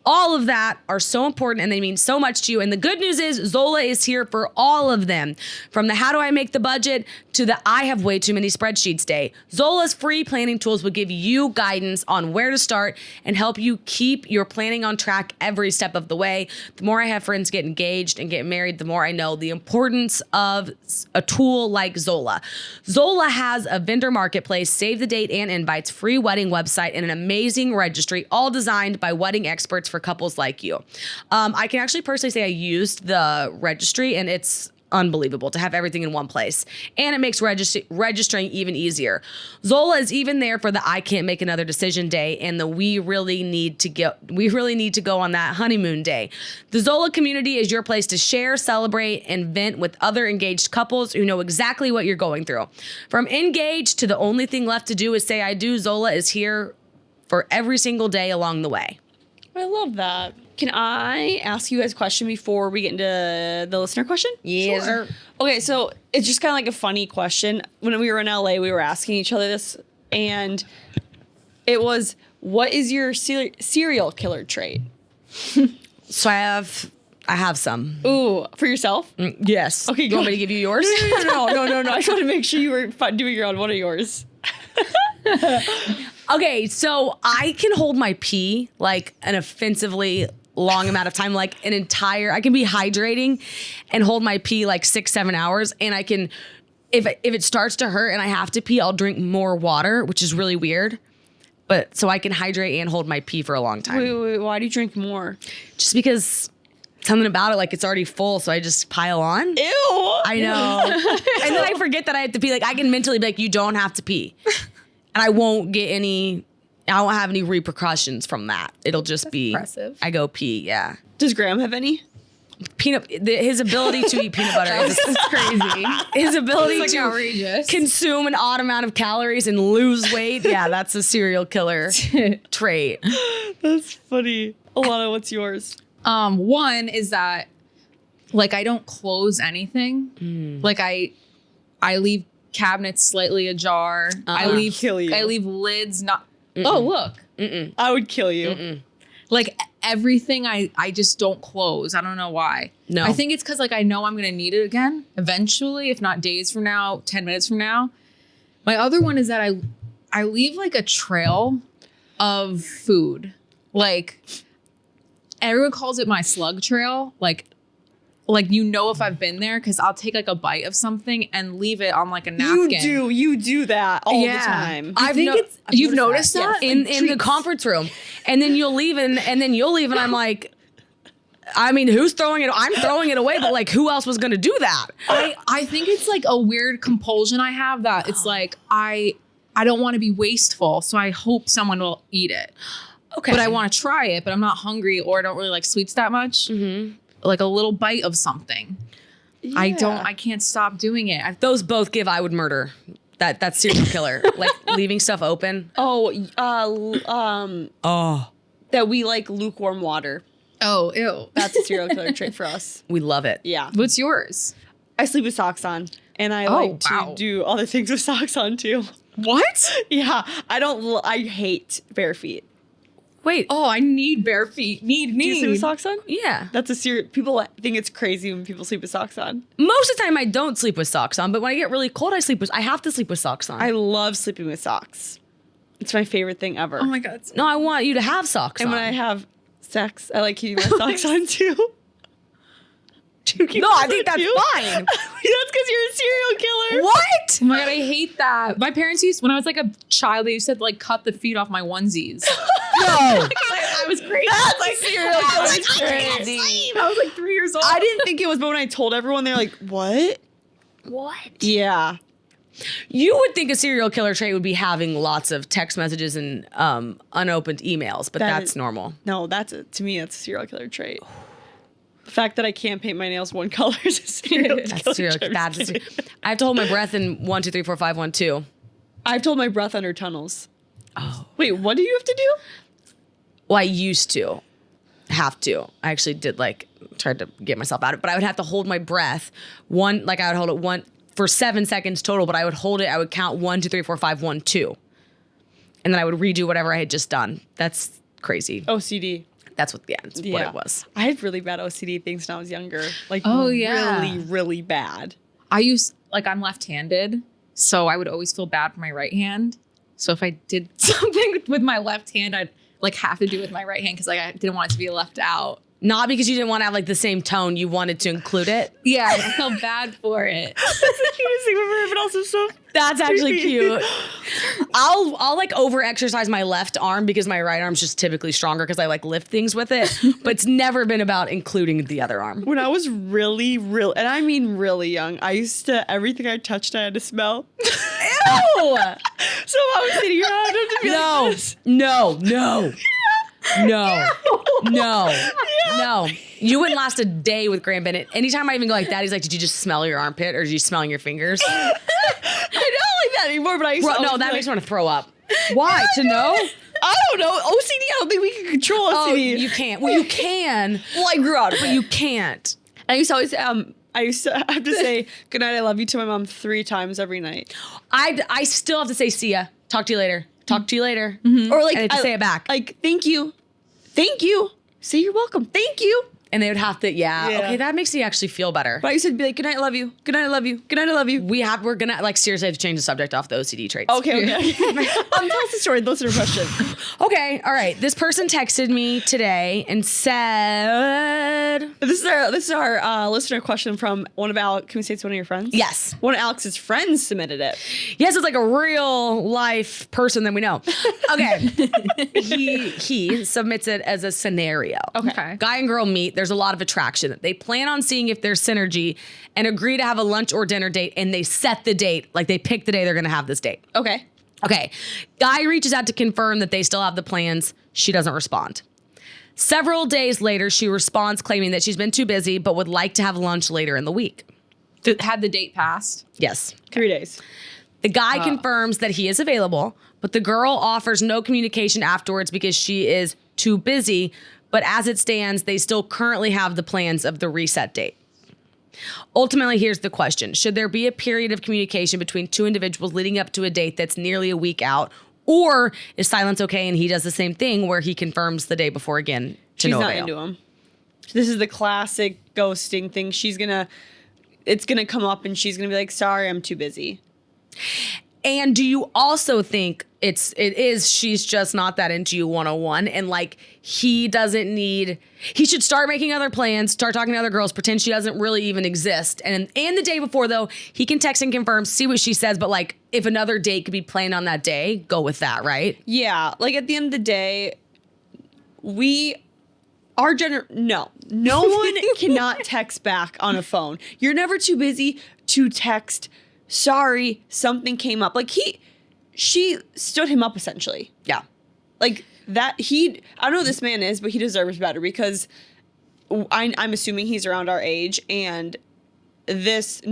All of that are so important and they mean so much to you. And the good news is Zola is here for all of them. From the how do I make the budget to the I have way too many spreadsheets day. Zola's free planning tools will give you guidance on where to start and help you keep your planning on track every step of the way. The more I have friends get engaged and get married, the more I know the importance of a tool like Zola. Zola has a vendor marketplace, save the date and invites, free wedding website, and an amazing registry, all designed by wedding experts for couples like you. I can actually personally say I used the registry, and it's unbelievable to have everything in one place. And it makes registering even easier. Zola is even there for the I can't make another decision day and the we really need to go on that honeymoon day. The Zola community is your place to share, celebrate, and vent with other engaged couples who know exactly what you're going through. From engaged to the only thing left to do is say I do, Zola is here for every single day along the way. I love that. Can I ask you guys a question before we get into the listener question? Yes, sir. Okay, so it's just kind of like a funny question. When we were in LA, we were asking each other this, and it was, what is your serial killer trait? So I have some. Ooh, for yourself? Yes. Okay, you want me to give you yours? No. I just want to make sure you were doing your own. What are yours? Okay, so I can hold my pee like an offensively long amount of time, like I can be hydrating and hold my pee like 6-7 hours. And I can, if it starts to hurt and I have to pee, I'll drink more water, which is really weird. but so I can hydrate and hold my pee for a long time. Wait, why do you drink more? Just because something about it, like it's already full, so I just pile on. Ew. I know. And then I forget that I have to pee. Like I can mentally be like, you don't have to pee. And I won't have any repercussions from that. It'll just be impressive. I go pee, yeah. Does Graham have any? His ability to eat peanut butter is Crazy. his ability It's to like outrageous. consume an odd amount of calories and lose weight. Yeah, that's a serial killer trait. That's funny. Alana, what's yours? One is that like I don't close anything. Like I leave cabinets slightly ajar. I leave kill you. I leave lids not. Oh look. I would kill you. Like everything I just don't close. I don't know why. No. I think it's because like I know I'm gonna need it again eventually, if not days from now, 10 minutes from now. My other one is that I leave like a trail of food. Like everyone calls it my slug trail. Like you know if I've been there because I'll take like a bite of something and leave it on like a napkin. You do that all the time. You've noticed that? in the conference room, and then you'll leave and I'm like, I mean, who's throwing it? I'm throwing it away, but like, who else was gonna do that? I think it's like a weird compulsion I have that it's like I don't want to be wasteful, so I hope someone will eat it. Okay, But I want to try it, but I'm not hungry or I don't really like sweets that much. Like a little bite of something. Yeah. I can't stop doing it. Those both give I would murder. That's serial killer. Like leaving stuff open. That we like lukewarm water. Oh, ew. That's a serial killer trait for us. We love it. Yeah. What's yours? I sleep with socks on, and I Oh, like to wow. do other things with socks on too. What? Yeah, I hate bare feet. Wait. Oh, I need bare feet. Do you sleep with socks on? Yeah. That's a serious. People think it's crazy when people sleep with socks on. Most of the time I don't sleep with socks on, but when I get really cold, I have to sleep with socks on. I love sleeping with socks. It's my favorite thing ever. Oh my God. No, I want you to have socks and on. when I have sex, I like keeping my socks on too. No, I think that's fine. That's because you're a serial killer. What? Oh my God, I hate that. My parents when I was like a child, they used to like cut the feet off my onesies. No. I was crazy. That's like serial killer. Crazy. I was like 3 years old. I didn't think it was, but when I told everyone, they're like, "What? What? Yeah." You would think a serial killer trait would be having lots of text messages and unopened emails, but That that's is- normal. No, to me, that's a serial killer trait. The fact that I can't paint my nails one color is a serial killer That's serial. trait. I have to hold my breath in 1, 2, 3, 4, 5, 1, 2. I've told my breath under tunnels. Oh. Wait, what do you have to do? Well, I used to have to. I actually did tried to get myself out of it, but I would have to hold my breath. I would hold it for 7 seconds total, but I would hold it. I would count 1, 2, 3, 4, 5, 1, 2. And then I would redo whatever I had just done. That's crazy. OCD. That's what it was. I had really bad OCD things when I was younger. Oh, yeah. Really, really bad. I'm left-handed, so I would always feel bad for my right hand. So if I did something with my left hand, I'd have to do it with my right hand because I didn't want it to be left out. Not because you didn't want to have the same tone. You wanted to include it. Yeah, I felt bad for it. That's the cutest thing I've ever heard, but also so That's actually cute. I'll over exercise my left arm because my right arm's just typically stronger because I lift things with it. But it's never been about including the other arm. When I was really, and I mean really young, I used to, everything I touched, I had to smell. Ew! So I was sitting here, I had to be like this. No. You wouldn't last a day with Graham Bennett. Anytime I even go like that, he's like, did you just smell your armpit or are you smelling your fingers? I don't like that anymore, but I used to No, always that be makes me want to throw up. Why? To know? I don't know. OCD, I don't think we can control OCD. Oh, you can't. Well, you can. Well, I grew out of it. But you can't. I used to always, I used to have to say goodnight, I love you to my mom 3 times every night. I still have to say, see ya. Talk to you later. Talk to you later. Or And I have to say it back. Like, thank you. Say you're welcome. Thank you. And they would have to, Yeah. okay, that makes me actually feel better. But I used to be like, good night, I love you. Good night, I love you. Good night, I love you. We're gonna, like, seriously have to change the subject off the OCD traits. Okay. Tell us the story. Listener question. Okay, all right. This person texted me today and said, This is our listener question from one of Alex. Can we say it's one of your friends? yes. One of Alex's friends submitted it. Yes, it's like a real life person that we know. Okay. he submits it as a scenario. Okay. Guy and girl meet. There's a lot of attraction. They plan on seeing if there's synergy and agree to have a lunch or dinner date, and they set the date. Like, they pick the day they're going to have this date. Okay. Okay. Guy reaches out to confirm that they still have the plans. She doesn't respond. Several days later, she responds claiming that she's been too busy but would like to have lunch later in the week. Had the date passed? Yes. 3 days. The guy confirms that he is available, but the girl offers no communication afterwards because she is too busy. But as it stands, they still currently have the plans of the reset date. Ultimately, here's the question. Should there be a period of communication between two individuals leading up to a date that's nearly a week out? Or is silence okay and he does the same thing where he confirms the day before again to She's no not avail? into him. This is the classic ghosting thing. It's gonna come up and she's gonna be like, sorry, I'm too busy. And do you also think she's just not that into you 101 and like he should start making other plans, start talking to other girls, pretend she doesn't really even exist. And the day before though, he can text and confirm, see what she says, but like if another date could be planned on that day, go with that, right? Yeah, like at the end of the day, no one cannot text back on a phone. You're never too busy to text, sorry, something came up. Like she stood him up essentially. Yeah. Like that I don't know who this man is, but he deserves better because I'm assuming he's around our age and this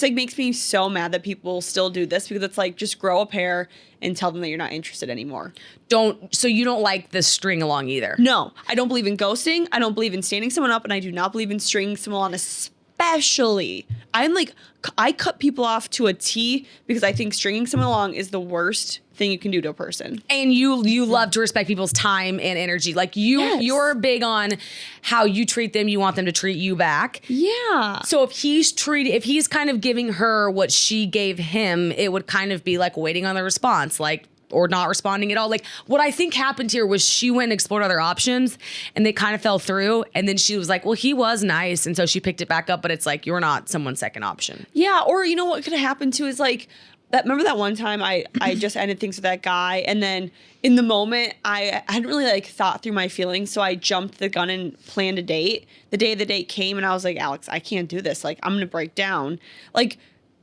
like makes me so mad that people still do this because it's like just grow a pair and tell them that you're not interested anymore. So you don't like the string along either? No, I don't believe in ghosting. I don't believe in standing someone up, and I do not believe in stringing someone on, especially. I cut people off to a T because I think stringing someone along is the worst thing you can do to a person. And you love to respect people's time and energy. Like you're big on how you treat them. You want them to treat you back. Yeah. So if he's kind of giving her what she gave him, it would kind of be like waiting on the response, like, or not responding at all. Like what I think happened here was she went and explored other options and they kind of fell through. And then she was like, well, he was nice. And so she picked it back up, but it's like, you're not someone's second option. Yeah. Or you know what could have happened too is like, remember that one time I just ended things with that guy, and then in the moment I hadn't really like thought through my feelings, so I jumped the gun and planned a date. The day the date came and I was like, Alex, I can't do this. Like I'm gonna break down. Like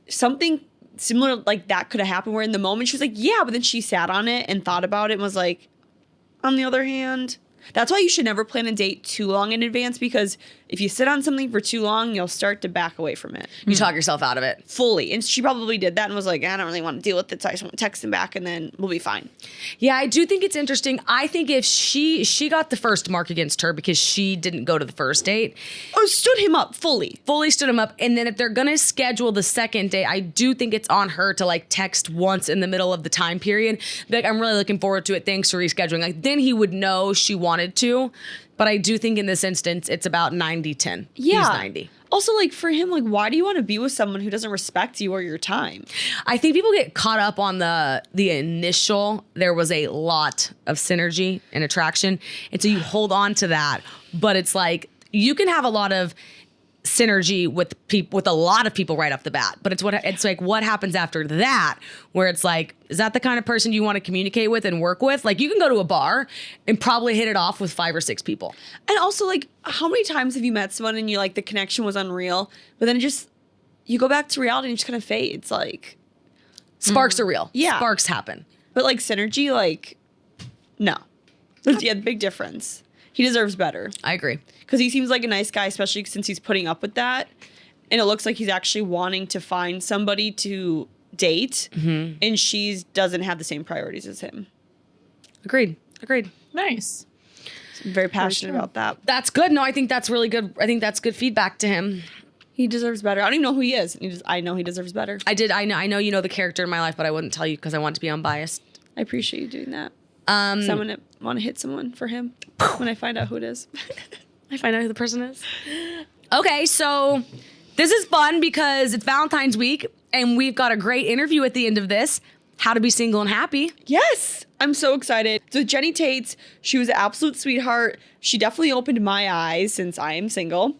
something similar like that could have happened where in the moment she was like, yeah, but then she sat on it and thought about it and was like, on the other hand, that's why you should never plan a date too long in advance, because if you sit on something for too long, you'll start to back away from it. You talk yourself out of it. Fully. And she probably did that and was like, I don't really want to deal with it, so I just want to text him back and then we'll be fine. Yeah, I do think it's interesting. I think if she got the first mark against her because she didn't go to the first date. Oh, stood him up fully. Fully stood him up. And then if they're going to schedule the second date, I do think it's on her to like text once in the middle of the time period. Be like, I'm really looking forward to it. Thanks for rescheduling. Like then he would know she wanted to. But I do think in this instance, it's about 90-10. Yeah. He's 90. Also, like for him, like why do you want to be with someone who doesn't respect you or your time? I think people get caught up on the initial, there was a lot of synergy and attraction. And so you hold on to that. But it's like, you can have a lot of synergy with a lot of people right off the bat, but it's like what happens after that, where it's like, is that the kind of person you want to communicate with and work with? Like you can go to a bar and probably hit it off with 5 or 6 people. And also, like, how many times have you met someone and you like the connection was unreal, but then you go back to reality and it just kind of fades? Like Sparks are real. Yeah. Sparks happen. But like synergy, like no. Yeah, big difference. He deserves better. I agree. Because he seems like a nice guy, especially since he's putting up with that. And it looks like he's actually wanting to find somebody to date. Mm-hmm. And she doesn't have the same priorities as him. Agreed. Nice. So I'm very passionate about that. That's good. No, I think that's really good. I think that's good feedback to him. He deserves better. I don't even know who he is. I know he deserves better. I know you know the character in my life, but I wouldn't tell you because I want to be unbiased. I appreciate you doing that. So I'm going to want to hit someone for him when I find out who it is. I find out who the person is. Okay, so this is fun because it's Valentine's week and we've got a great interview at the end of this. How to be single and happy. Yes, I'm so excited. So Jenny Taitz, she was an absolute sweetheart. She definitely opened my eyes since I am single.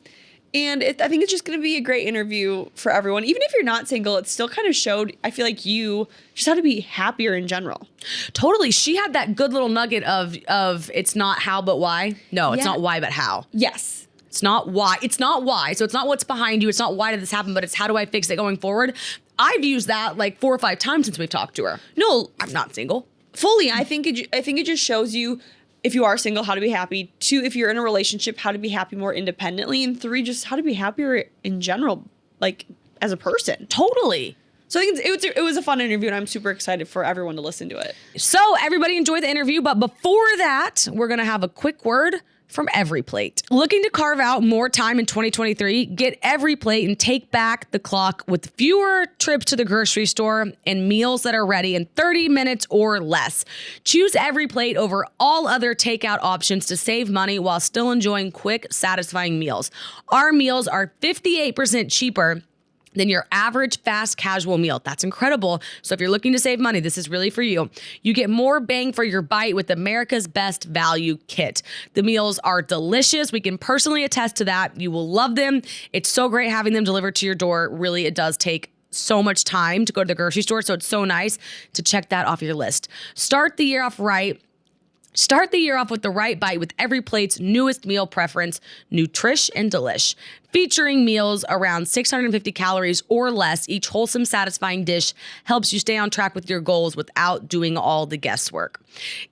And I think it's just going to be a great interview for everyone. Even if you're not single, it still kind of showed, I feel like you just how to be happier in general. Totally. She had that good little nugget of it's not how but why. No, it's not why but how. Yes. It's not why. It's not why. So it's not what's behind you. It's not why did this happen, but it's how do I fix it going forward. I've used that like 4 or 5 times since we've talked to her. No, I'm not single. Fully. I think it just shows you, if you are single, how to be happy. 2, if you're in a relationship, how to be happy more independently. And 3, just how to be happier in general, like as a person. Totally. So I think it was a fun interview, and I'm super excited for everyone to listen to it. So everybody enjoy the interview. But before that, we're going to have a quick word from EveryPlate. Looking to carve out more time in 2023? Get EveryPlate and take back the clock with fewer trips to the grocery store and meals that are ready in 30 minutes or less. Choose EveryPlate over all other takeout options to save money while still enjoying quick, satisfying meals. Our meals are 58% cheaper than your average fast casual meal. That's incredible. So if you're looking to save money, this is really for you. You get more bang for your bite with America's Best Value Kit. The meals are delicious. We can personally attest to that. You will love them. It's so great having them delivered to your door. Really, it does take so much time to go to the grocery store. So it's so nice to check that off your list. Start the year off right. Start the year off with the right bite with EveryPlate's newest meal preference, Nutrish and Delish. Featuring meals around 650 calories or less, each wholesome, satisfying dish helps you stay on track with your goals without doing all the guesswork.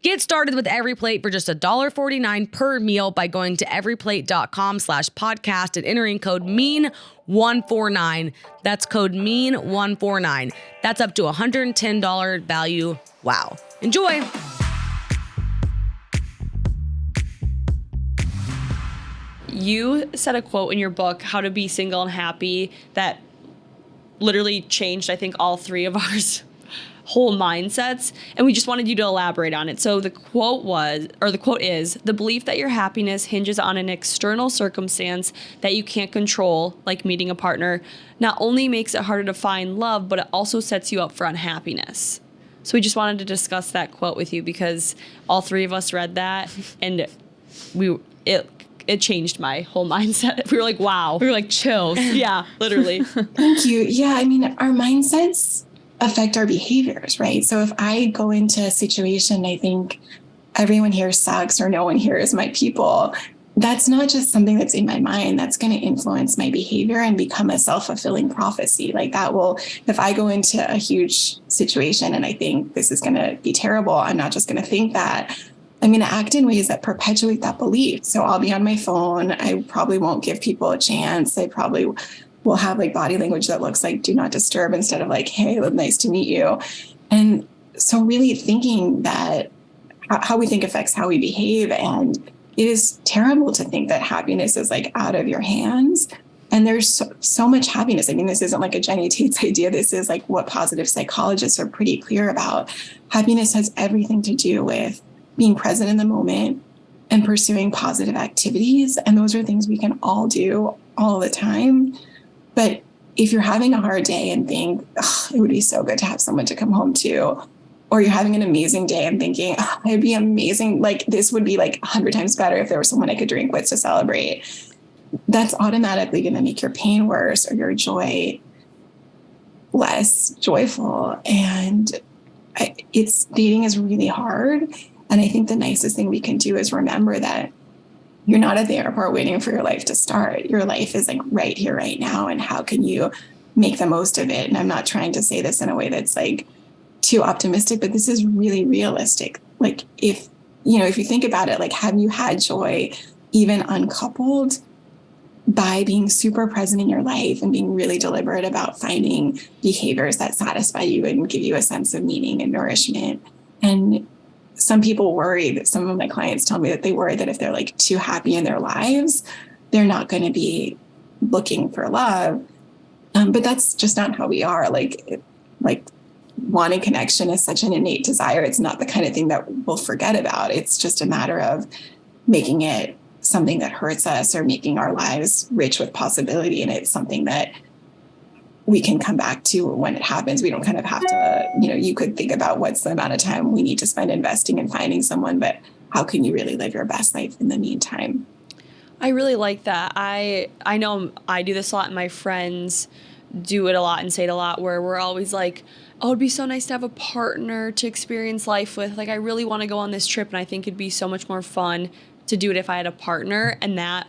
Get started with EveryPlate for just $1.49 per meal by going to everyplate.com/podcast and entering code MEAN149. That's code MEAN149. That's up to $110 value. Wow. Enjoy. You said a quote in your book, How to Be Single and Happy, that literally changed, I think, all 3 of ours whole mindsets. And we just wanted you to elaborate on it. So the quote is, the belief that your happiness hinges on an external circumstance that you can't control, like meeting a partner, not only makes it harder to find love, but it also sets you up for unhappiness. So we just wanted to discuss that quote with you because all 3 of us read that and it changed my whole mindset. We were like, wow. We were like, chills. Yeah, literally. Thank you. Yeah, I mean, our mindsets affect our behaviors, right? So if I go into a situation, I think everyone here sucks or no one here is my people, that's not just something that's in my mind. That's going to influence my behavior and become a self-fulfilling prophecy. Like that will, if I go into a huge situation and I think this is going to be terrible, I'm not just going to think that. I'm going to act in ways that perpetuate that belief. So I'll be on my phone. I probably won't give people a chance. I probably will have like body language that looks like do not disturb instead of like, hey, nice to meet you. And so really thinking that how we think affects how we behave. And it is terrible to think that happiness is like out of your hands. And there's so much happiness. I mean, this isn't like a Jenny Taitz idea. This is like what positive psychologists are pretty clear about. Happiness has everything to do with being present in the moment and pursuing positive activities. And those are things we can all do all the time. But if you're having a hard day and think, it would be so good to have someone to come home to, or you're having an amazing day and thinking, it'd be amazing. Like this would be like 100 times better if there was someone I could drink with to celebrate. That's automatically going to make your pain worse or your joy less joyful. And dating is really hard. And I think the nicest thing we can do is remember that you're not at the airport waiting for your life to start. Your life is like right here, right now. And how can you make the most of it? And I'm not trying to say this in a way that's like too optimistic, but this is really realistic. Like if you think about it, like have you had joy even uncoupled by being super present in your life and being really deliberate about finding behaviors that satisfy you and give you a sense of meaning and nourishment? And some people worry that some of my clients tell me that they worry that if they're like too happy in their lives, they're not going to be looking for love. But that's just not how we are. Like wanting connection is such an innate desire. It's not the kind of thing that we'll forget about. It's just a matter of making it something that hurts us or making our lives rich with possibility. And it's something that we can come back to when it happens. We don't kind of have to, you could think about what's the amount of time we need to spend investing in finding someone, but how can you really live your best life in the meantime? I really like that. I know I do this a lot, and my friends do it a lot and say it a lot, where we're always like, oh, it'd be so nice to have a partner to experience life with. Like, I really want to go on this trip, and I think it'd be so much more fun to do it if I had a partner. And that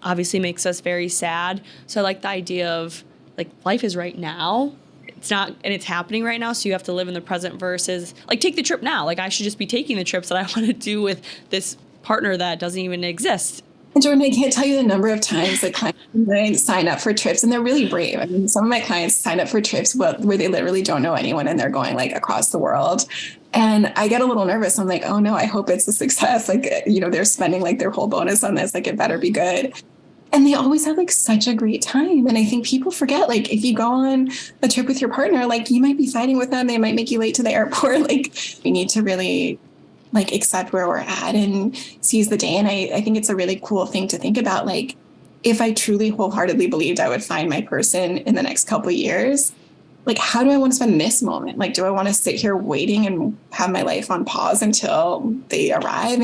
obviously makes us very sad. So I like the idea of, like, life is right now. It's not, and it's happening right now. So you have to live in the present versus, like, take the trip now. Like, I should just be taking the trips that I want to do with this partner that doesn't even exist. And Jordan, I can't tell you the number of times that clients sign up for trips, and they're really brave. I mean, some of my clients sign up for trips where they literally don't know anyone and they're going like across the world. And I get a little nervous. I'm like, oh no, I hope it's a success. Like, they're spending like their whole bonus on this. Like, it better be good. And they always have like such a great time. And I think people forget, like, if you go on a trip with your partner, like, you might be fighting with them. They might make you late to the airport. Like, we need to really like accept where we're at and seize the day. And I think it's a really cool thing to think about. Like, if I truly wholeheartedly believed I would find my person in the next couple of years, like, how do I want to spend this moment? Like, do I want to sit here waiting and have my life on pause until they arrive?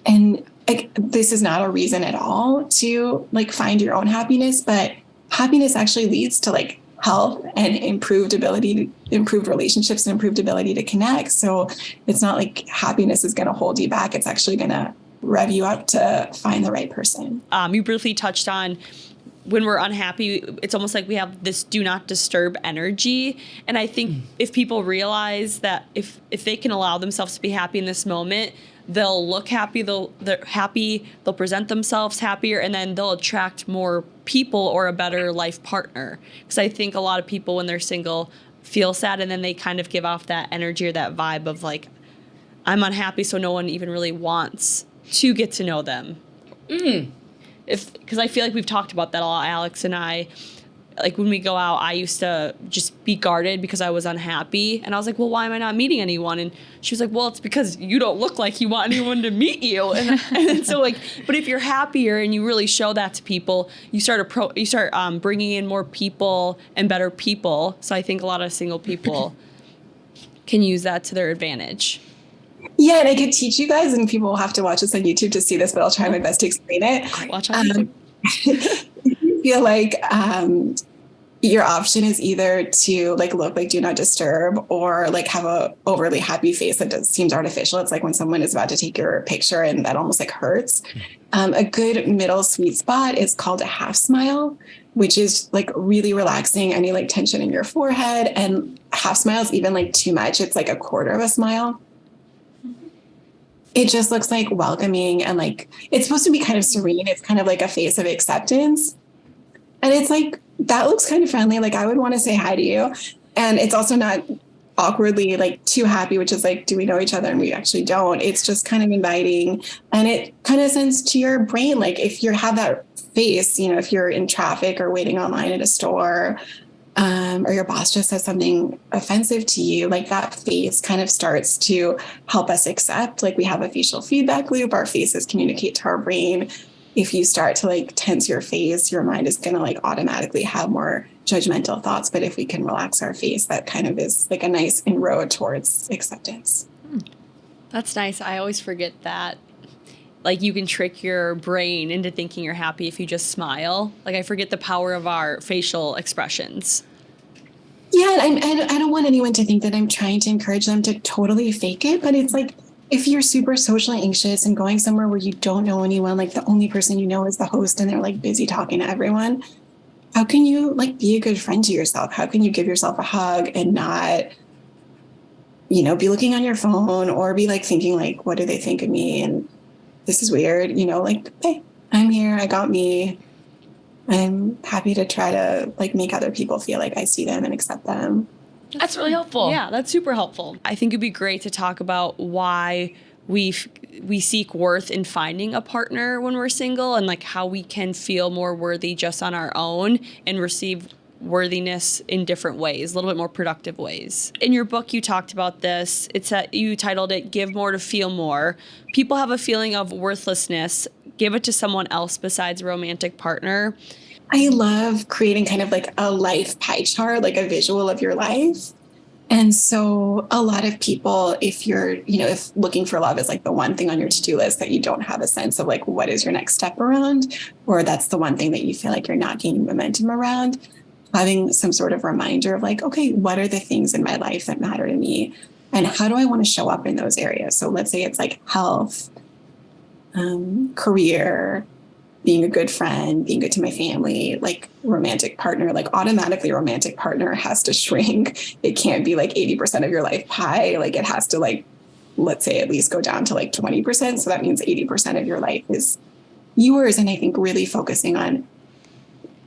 And like, this is not a reason at all to like find your own happiness, but happiness actually leads to like health and improved relationships and improved ability to connect. So it's not like happiness is going to hold you back. It's actually going to rev you up to find the right person. You briefly touched on when we're unhappy, it's almost like we have this do not disturb energy. And I think if people realize that if they can allow themselves to be happy in this moment, they'll look happy, they're happy, they'll present themselves happier, and then they'll attract more people or a better life partner. Because I think a lot of people, when they're single, feel sad, and then they kind of give off that energy or that vibe of like, I'm unhappy, so no one even really wants to get to know them. Because I feel like we've talked about that a lot, Alex and I. Like, when we go out, I used to just be guarded because I was unhappy. And I was like, well, why am I not meeting anyone? And she was like, well, it's because you don't look like you want anyone to meet you. And so, like, but if you're happier and you really show that to people, you start bringing in more people and better people. So I think a lot of single people can use that to their advantage. Yeah, and I could teach you guys, and people will have to watch this on YouTube to see this, but I'll try my best to explain it. Watch on YouTube. I feel like your option is either to like look like do not disturb, or like have a overly happy face that seems artificial. It's like when someone is about to take your picture and that almost like hurts. A good middle sweet spot is called a half smile, which is like really relaxing any like tension in your forehead. And half smile is even like too much. It's like a quarter of a smile. It just looks like welcoming, and like it's supposed to be kind of serene. It's kind of like a face of acceptance. And it's like, that looks kind of friendly. Like, I would want to say hi to you. And it's also not awkwardly like too happy, which is like, do we know each other? And we actually don't. It's just kind of inviting. And it kind of sends to your brain, like, if you have that face, if you're in traffic or waiting online at a store, or your boss just says something offensive to you, like that face kind of starts to help us accept. Like, we have a facial feedback loop. Our faces communicate to our brain. If you start to like tense your face, your mind is going to like automatically have more judgmental thoughts. But if we can relax our face, that kind of is like a nice inroad towards acceptance. That's nice. I always forget that. Like, you can trick your brain into thinking you're happy if you just smile. Like, I forget the power of our facial expressions. Yeah, and I don't want anyone to think that I'm trying to encourage them to totally fake it, but it's like, if you're super socially anxious and going somewhere where you don't know anyone, like the only person you know is the host and they're like busy talking to everyone, how can you like be a good friend to yourself? How can you give yourself a hug and not, be looking on your phone or be like thinking like, what do they think of me? And this is weird, like, hey, I'm here. I got me. I'm happy to try to like make other people feel like I see them and accept them. That's really helpful. Yeah, that's super helpful. I think it'd be great to talk about why we seek worth in finding a partner when we're single, and like how we can feel more worthy just on our own and receive worthiness in different ways, a little bit more productive ways. In your book, you talked about this. You titled it "Give More to Feel More." People have a feeling of worthlessness give it to someone else besides a romantic partner? I love creating kind of like a life pie chart, like a visual of your life. And so a lot of people, if you're, if looking for love is like the one thing on your to-do list that you don't have a sense of like, what is your next step around, or that's the one thing that you feel like you're not gaining momentum around, having some sort of reminder of like, okay, what are the things in my life that matter to me? And how do I want to show up in those areas? So let's say it's like health, career, being a good friend, being good to my family, like romantic partner, like automatically romantic partner has to shrink. It can't be like 80% of your life pie. Like it has to like, let's say at least go down to like 20%. So that means 80% of your life is yours. And I think really focusing on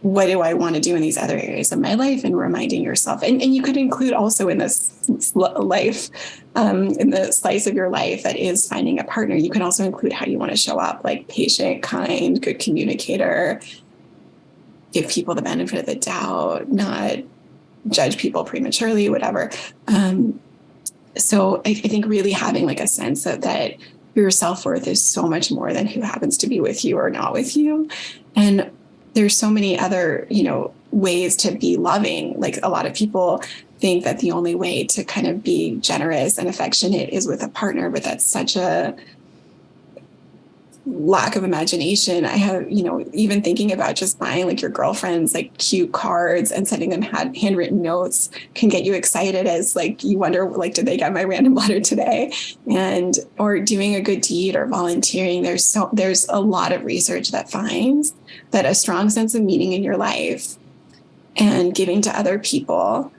what do I want to do in these other areas of my life and reminding yourself. And you could include also in this life, in the slice of your life that is finding a partner, you can also include how you want to show up, like patient, kind, good communicator, give people the benefit of the doubt, not judge people prematurely, whatever. So I think really having like a sense of that your self-worth is so much more than who happens to be with you or not with you. And there's so many other, ways to be loving. Like a lot of people think that the only way to kind of be generous and affectionate is with a partner, but that's such a lack of imagination. I have, even thinking about just buying like your girlfriends like cute cards and sending them handwritten notes can get you excited as like you wonder like, did they get my random letter today? And or doing a good deed or volunteering. There's a lot of research that finds that a strong sense of meaning in your life and giving to other people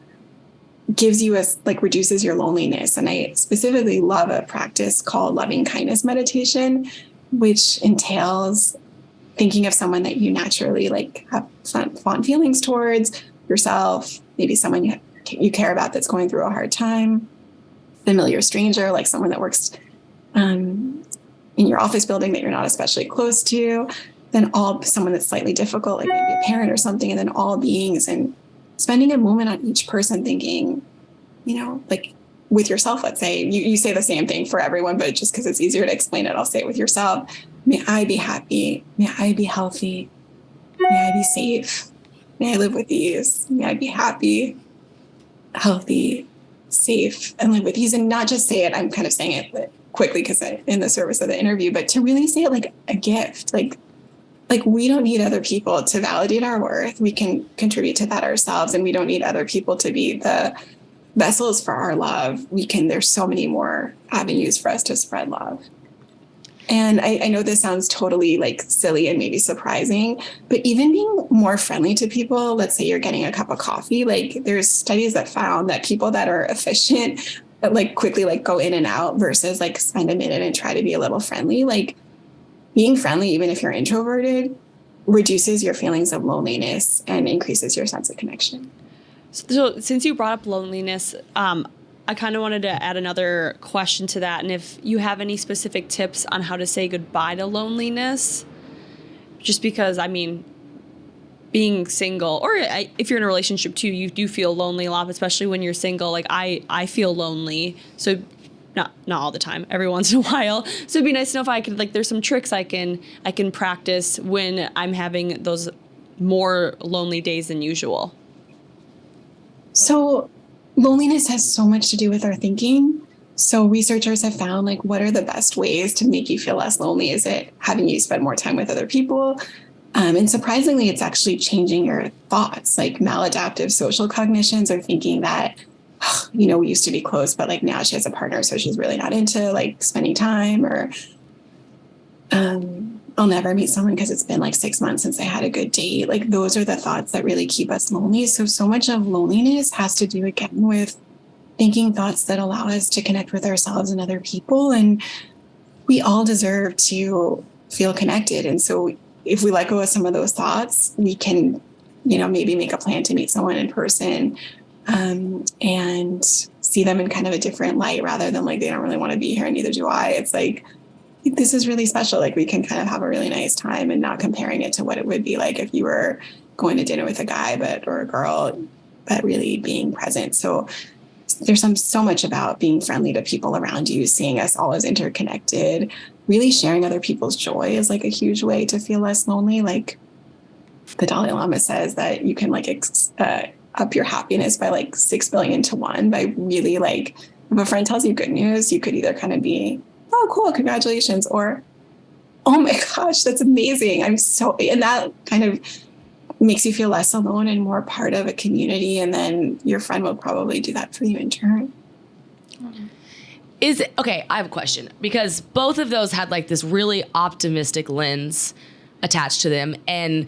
gives you reduces your loneliness. And I specifically love a practice called loving kindness meditation, which entails thinking of someone that you naturally like have fond feelings towards, yourself, maybe someone you care about that's going through a hard time, familiar stranger, like someone that works in your office building that you're not especially close to, then someone that's slightly difficult, like maybe a parent or something, and then all beings, and spending a moment on each person thinking, like with yourself, let's say, you say the same thing for everyone, but just because it's easier to explain it, I'll say it with yourself. May I be happy. May I be healthy. May I be safe. May I live with ease. May I be happy, healthy, safe, and live with ease. And not just say it, I'm kind of saying it quickly because in the service of the interview, but to really say it like a gift, like we don't need other people to validate our worth. We can contribute to that ourselves, and we don't need other people to be the vessels for our love. There's so many more avenues for us to spread love. And I know this sounds totally like silly and maybe surprising, but even being more friendly to people, let's say you're getting a cup of coffee, like there's studies that found that people that are efficient, that like quickly like go in and out versus like spend a minute and try to be a little friendly, like being friendly, even if you're introverted, reduces your feelings of loneliness and increases your sense of connection. So since you brought up loneliness, I kind of wanted to add another question to that. And if you have any specific tips on how to say goodbye to loneliness, just because, being single, or if you're in a relationship too, you do feel lonely a lot, especially when you're single. Like I feel lonely. So not all the time, every once in a while. So it'd be nice to know if I could, like, there's some tricks I can practice when I'm having those more lonely days than usual. So loneliness has so much to do with our thinking. So researchers have found like, what are the best ways to make you feel less lonely? Is it having you spend more time with other people? And surprisingly, it's actually changing your thoughts, like maladaptive social cognitions, or thinking that, we used to be close, but like now she has a partner, so she's really not into like spending time, or I'll never meet someone because it's been like 6 months since I had a good date. Like those are the thoughts that really keep us lonely. So much of loneliness has to do again with thinking thoughts that allow us to connect with ourselves and other people. And we all deserve to feel connected. And so if we let go of some of those thoughts, we can, maybe make a plan to meet someone in person, and see them in kind of a different light, rather than like, they don't really want to be here and neither do I. It's like, this is really special. Like we can kind of have a really nice time, and not comparing it to what it would be like if you were going to dinner with a guy or a girl, but really being present. So there's so much about being friendly to people around you, seeing us all as interconnected, really sharing other people's joy is like a huge way to feel less lonely. Like the Dalai Lama says that you can like up your happiness by like 6 billion to 1 by really like, if a friend tells you good news, you could either kind of be, oh, cool, congratulations, or, oh my gosh, that's amazing. And that kind of makes you feel less alone and more part of a community. And then your friend will probably do that for you in turn. Okay, I have a question, because both of those had like this really optimistic lens attached to them, and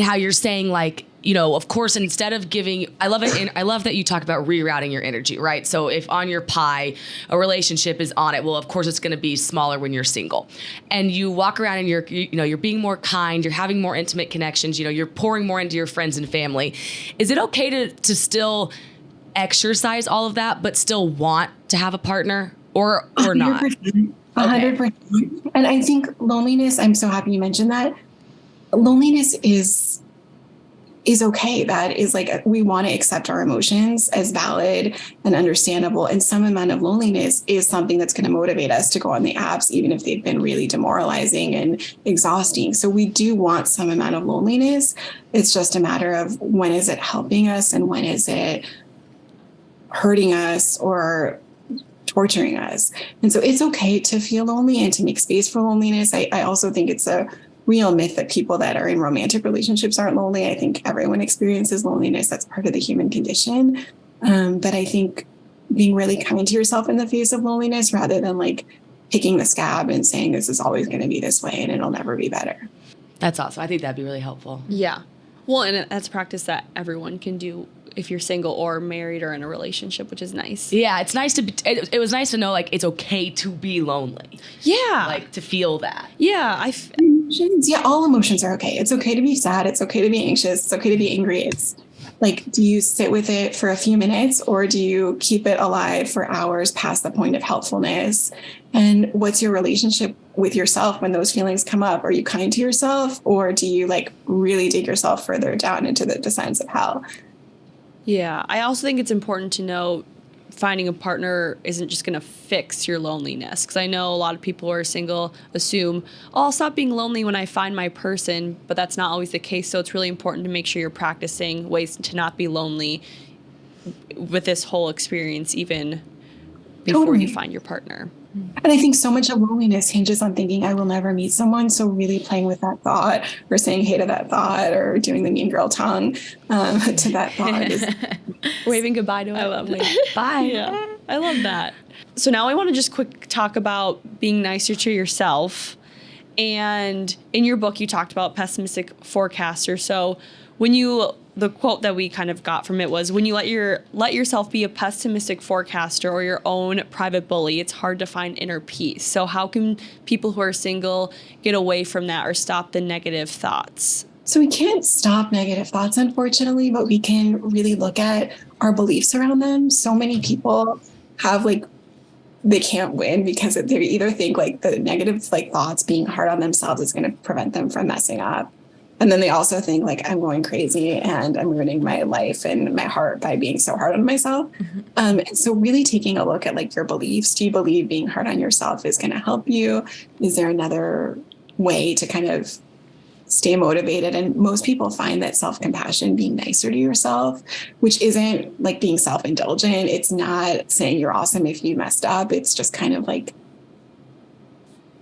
how you're saying like, you know, of course, instead of giving, I love it. And I love that you talk about rerouting your energy, right? So if on your pie, a relationship is on it, well, of course it's going to be smaller when you're single, and you walk around and you're being more kind, you're having more intimate connections, you know, you're pouring more into your friends and family. Is it okay to still exercise all of that, but still want to have a partner or not? 100%. 100%. And I think loneliness, I'm so happy you mentioned that. Loneliness is okay. That is like, we want to accept our emotions as valid and understandable. And some amount of loneliness is something that's going to motivate us to go on the apps, even if they've been really demoralizing and exhausting. So we do want some amount of loneliness. It's just a matter of when is it helping us and when is it hurting us or torturing us. And so it's okay to feel lonely and to make space for loneliness. I also think it's a real myth that people that are in romantic relationships aren't lonely. I think everyone experiences loneliness. That's part of the human condition. But I think being really kind to yourself in the face of loneliness, rather than like picking the scab and saying this is always going to be this way and it'll never be better. That's awesome. I think that'd be really helpful. Yeah. Well, and that's a practice that everyone can do if you're single or married or in a relationship, which is nice. Yeah, it's nice to be, it was nice to know like it's okay to be lonely. Yeah. Like to feel that. Yeah. Emotions. Yeah, all emotions are okay. It's okay to be sad. It's okay to be anxious. It's okay to be angry. It's like, do you sit with it for a few minutes or do you keep it alive for hours past the point of helpfulness? And what's your relationship with yourself when those feelings come up? Are you kind to yourself, or do you like really dig yourself further down into the descents of hell? Yeah. I also think it's important to know finding a partner isn't just going to fix your loneliness. Because I know a lot of people who are single assume, oh, I'll stop being lonely when I find my person. But that's not always the case. So it's really important to make sure you're practicing ways to not be lonely with this whole experience, even before you find your partner. And I think so much of loneliness hinges on thinking I will never meet someone. So really playing with that thought, or saying hey to that thought, or doing the mean girl tongue to that thought is waving goodbye to it. I love it. Bye. Yeah, I love that. So now I want to just quick talk about being nicer to yourself. And in your book, you talked about pessimistic forecaster. So the quote that we kind of got from it was, when you let yourself be a pessimistic forecaster or your own private bully, it's hard to find inner peace. So how can people who are single get away from that or stop the negative thoughts? So we can't stop negative thoughts, unfortunately, but we can really look at our beliefs around them. So many people have they can't win because they either think like the negative thoughts, being hard on themselves, is going to prevent them from messing up. And then they also think like, I'm going crazy and I'm ruining my life and my heart by being so hard on myself. Mm-hmm. And so really taking a look at like your beliefs. Do you believe being hard on yourself is going to help you? Is there another way to kind of stay motivated? And most people find that self-compassion, being nicer to yourself, which isn't like being self-indulgent. It's not saying you're awesome if you messed up. It's just kind of like,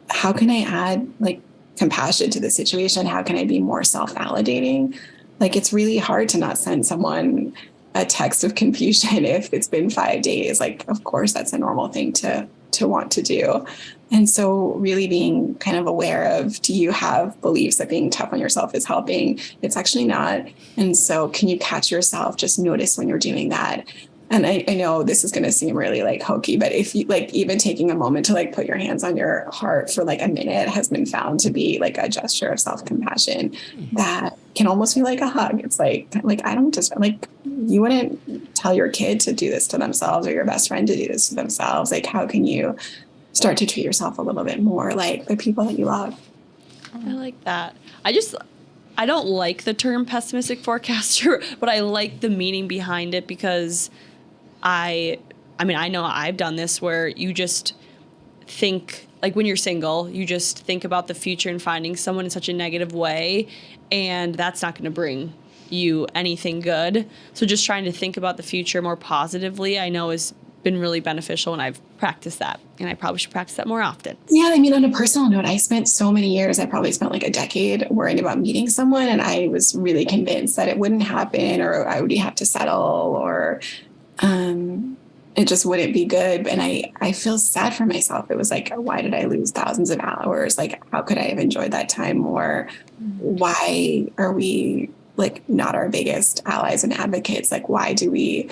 how can I add like compassion to the situation? How can I be more self-validating? Like, it's really hard to not send someone a text of confusion if it's been 5 days. Like, of course, that's a normal thing to want to do. And so really being kind of aware of, do you have beliefs that being tough on yourself is helping? It's actually not. And so can you catch yourself? Just notice when you're doing that. And I know this is going to seem really like hokey, but if you like even taking a moment to like put your hands on your heart for like a minute has been found to be like a gesture of self-compassion that can almost be like a hug. It's like I don't just like, you wouldn't tell your kid to do this to themselves or your best friend to do this to themselves. Like, how can you start to treat yourself a little bit more like the people that you love? I like that. I don't like the term pessimistic forecaster, but I like the meaning behind it, because I mean, I know I've done this where you just think, like when you're single, you just think about the future and finding someone in such a negative way, and that's not going to bring you anything good. So just trying to think about the future more positively, I know has been really beneficial, and I've practiced that, and I probably should practice that more often. Yeah, I mean, on a personal note, I spent so many years, I probably spent like a decade worrying about meeting someone, and I was really convinced that it wouldn't happen, or I would have to settle, or it just wouldn't be good. And I feel sad for myself. It was like, why did I lose thousands of hours? Like, how could I have enjoyed that time more? Why are we like not our biggest allies and advocates? Like, why do we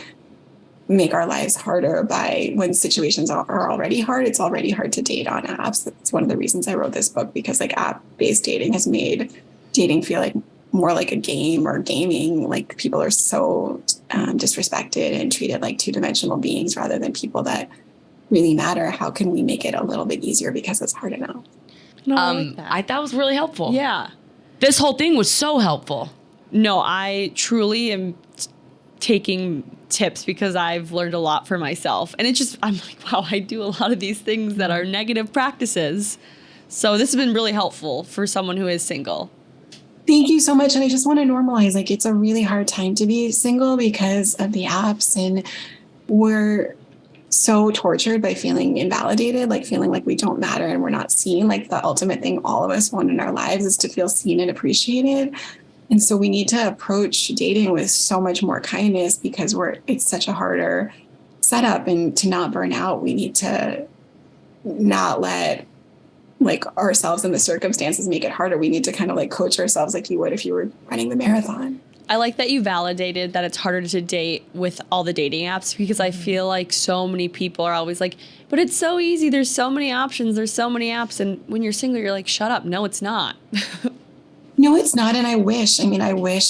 make our lives harder by when situations are already hard? It's already hard to date on apps. That's one of the reasons I wrote this book, because like app-based dating has made dating feel like more like a game or gaming. Like people are so disrespected and treated like two-dimensional beings rather than people that really matter. How can we make it a little bit easier because it's hard enough? No, I like that. I thought it was really helpful. Yeah. This whole thing was so helpful. No, I truly am taking tips because I've learned a lot for myself. And it's just, I'm like, wow, I do a lot of these things that are negative practices. So this has been really helpful for someone who is single. Thank you so much. And I just want to normalize, like, it's a really hard time to be single because of the apps, and we're so tortured by feeling invalidated, like feeling like we don't matter and we're not seen. Like the ultimate thing all of us want in our lives is to feel seen and appreciated. And so we need to approach dating with so much more kindness because it's such a harder setup. And to not burn out, we need to not let like ourselves and the circumstances make it harder. We need to kind of like coach ourselves like you would if you were running the marathon. I like that you validated that it's harder to date with all the dating apps, because I feel like so many people are always like, but it's so easy. There's so many options. There's so many apps. And when you're single, you're like, shut up. No, it's not. No, it's not. And I wish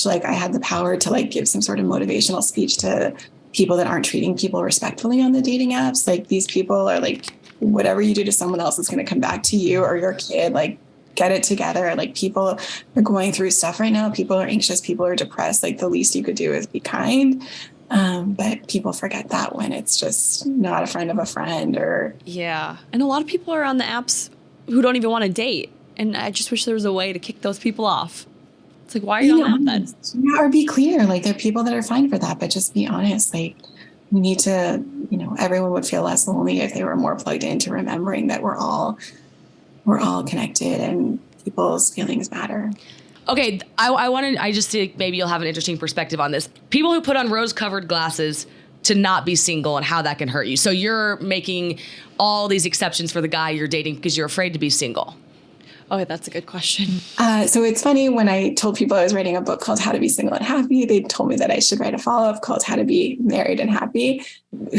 like I had the power to like give some sort of motivational speech to people that aren't treating people respectfully on the dating apps. Like these people are like, whatever you do to someone else is going to come back to you or your kid. Like, get it together. Like people are going through stuff right now. People are anxious. People are depressed. Like the least you could do is be kind. But people forget that when it's just not a friend of a friend or. Yeah. And a lot of people are on the apps who don't even want to date. And I just wish there was a way to kick those people off. It's like, why are you on that then? Yeah, or be clear. Like there are people that are fine for that, but just be honest. Like we need to, everyone would feel less lonely if they were more plugged into remembering that we're all connected and people's feelings matter. Okay, I just think maybe you'll have an interesting perspective on this. People who put on rose-colored glasses to not be single and how that can hurt you. So you're making all these exceptions for the guy you're dating because you're afraid to be single. Oh, that's a good question. So it's funny, when I told people I was writing a book called How to Be Single and Happy, they told me that I should write a follow-up called How to Be Married and Happy.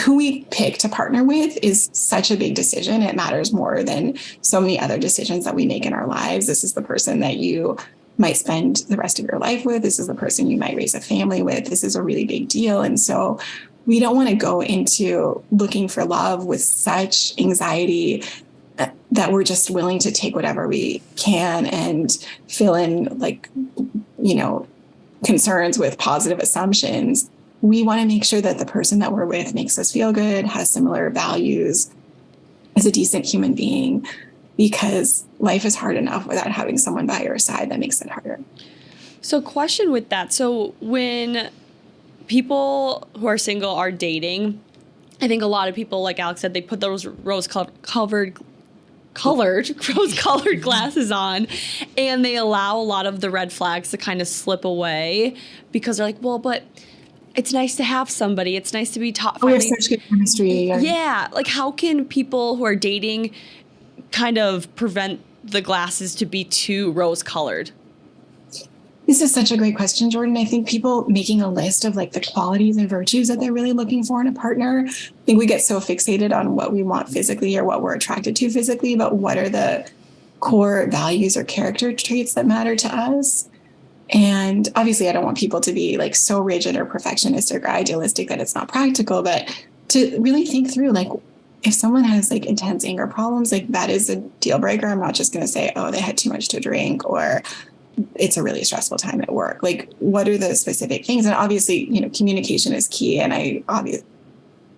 Who we pick to partner with is such a big decision. It matters more than so many other decisions that we make in our lives. This is the person that you might spend the rest of your life with. This is the person you might raise a family with. This is a really big deal. And so we don't want to go into looking for love with such anxiety that we're just willing to take whatever we can and fill in concerns with positive assumptions. We want to make sure that the person that we're with makes us feel good, has similar values, is a decent human being, because life is hard enough without having someone by your side that makes it harder. So question with that. So when people who are single are dating, I think a lot of people, like Alex said, they put those rose-colored glasses on, and they allow a lot of the red flags to kind of slip away because they're like, well, but it's nice to have somebody. It's nice to be taught. We have such good chemistry. Yeah. Like, how can people who are dating kind of prevent the glasses to be too rose-colored? This is such a great question, Jordan. I think people making a list of like the qualities and virtues that they're really looking for in a partner. I think we get so fixated on what we want physically or what we're attracted to physically, but what are the core values or character traits that matter to us? And obviously I don't want people to be like so rigid or perfectionistic or idealistic that it's not practical, but to really think through, like, if someone has like intense anger problems, like that is a deal breaker. I'm not just going to say, oh, they had too much to drink, or it's a really stressful time at work. Like, what are the specific things? And obviously, communication is key. And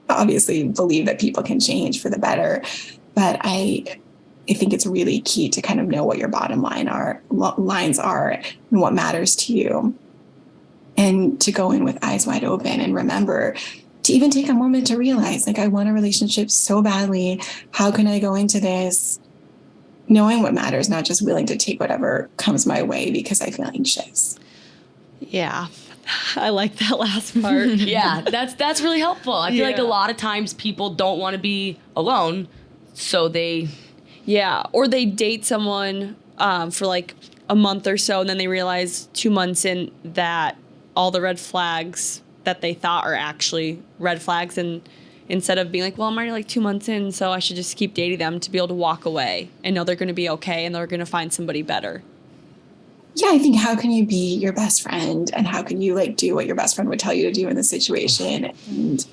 obviously believe that people can change for the better. But I think it's really key to kind of know what your bottom lines are and what matters to you. And to go in with eyes wide open and remember to even take a moment to realize, like, I want a relationship so badly. How can I go into this knowing what matters, not just willing to take whatever comes my way because I feel anxious? Yeah. I like that last part. Yeah, that's really helpful. I feel like a lot of times people don't want to be alone, so they... Yeah, or they date someone for like a month or so, and then they realize 2 months in that all the red flags that they thought are actually red flags, and instead of being like, well, I'm already like 2 months in, so I should just keep dating them, to be able to walk away and know they're going to be okay and they're going to find somebody better. Yeah, I think how can you be your best friend, and how can you like do what your best friend would tell you to do in the situation? And if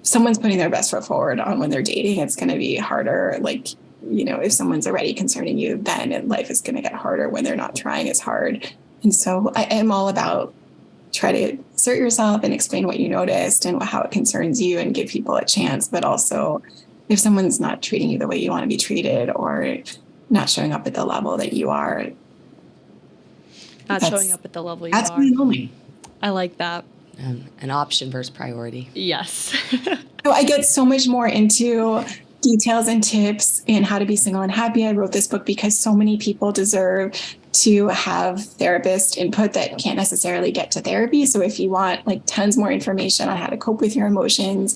someone's putting their best foot forward on when they're dating, it's going to be harder. Like, you know, if someone's already concerning you, then life is going to get harder when they're not trying as hard. And so I am all about try to assert yourself and explain what you noticed and how it concerns you and give people a chance. But also, if someone's not treating you the way you want to be treated or not showing up at the level that you are, Not showing up at the level you that's are. really lonely. I like that. An option versus priority. Yes. So I get so much more into details and tips in how to be single and happy. I wrote this book because so many people deserve to have therapist input that can't necessarily get to therapy. So if you want like tons more information on how to cope with your emotions,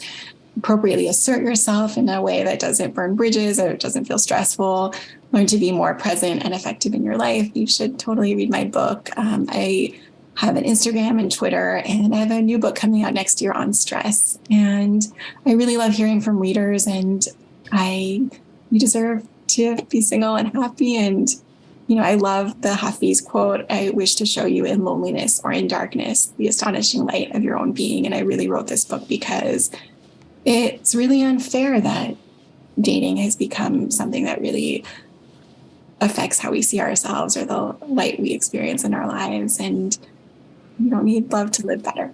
appropriately assert yourself in a way that doesn't burn bridges or doesn't feel stressful, learn to be more present and effective in your life, you should totally read my book. I have an Instagram and Twitter, and I have a new book coming out next year on stress. And I really love hearing from readers, and you deserve to be single and happy. And, you know, I love the Hafiz quote, I wish to show you in loneliness or in darkness the astonishing light of your own being. And I really wrote this book because it's really unfair that dating has become something that really affects how we see ourselves or the light we experience in our lives. And you don't need love to live better.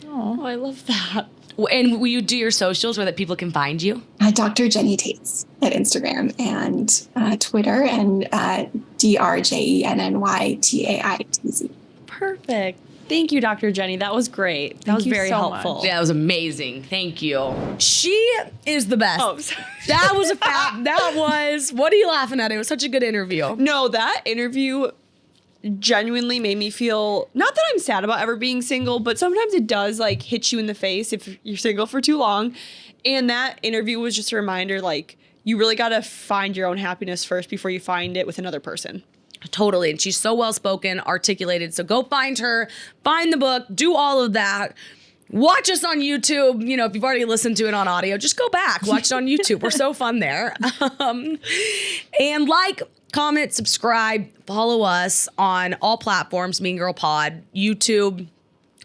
Oh, I love that. And will you do your socials where that people can find you? Dr. Jenny Taitz at Instagram and Twitter, and DrJennyTaitz. Perfect. Thank you, Dr. Jenny. That was great. That was you very so helpful. much. Yeah, that was amazing. Thank you. She is the best. Oh, sorry. That was what are you laughing at? It was such a good interview. No, that interview genuinely made me feel, not that I'm sad about ever being single, but sometimes it does like hit you in the face if you're single for too long. And that interview was just a reminder, like, you really got to find your own happiness first before you find it with another person. Totally. And she's so well-spoken, articulated. So go find her, find the book, do all of that. Watch us on YouTube. You know, if you've already listened to it on audio, just go back, watch it on YouTube. We're so fun there. And like, comment, subscribe, follow us on all platforms, Mean Girl Pod, YouTube.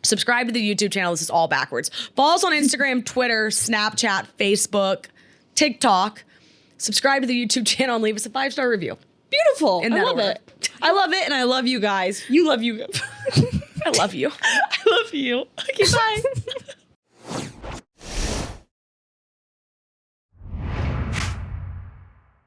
Subscribe to the YouTube channel. This is all backwards. Follow us on Instagram, Twitter, Snapchat, Facebook, TikTok. Subscribe to the YouTube channel and leave us a 5-star review. Beautiful. In I that love order. it. I love it, and I love you guys. You love you. I love you. I love you. Okay, bye.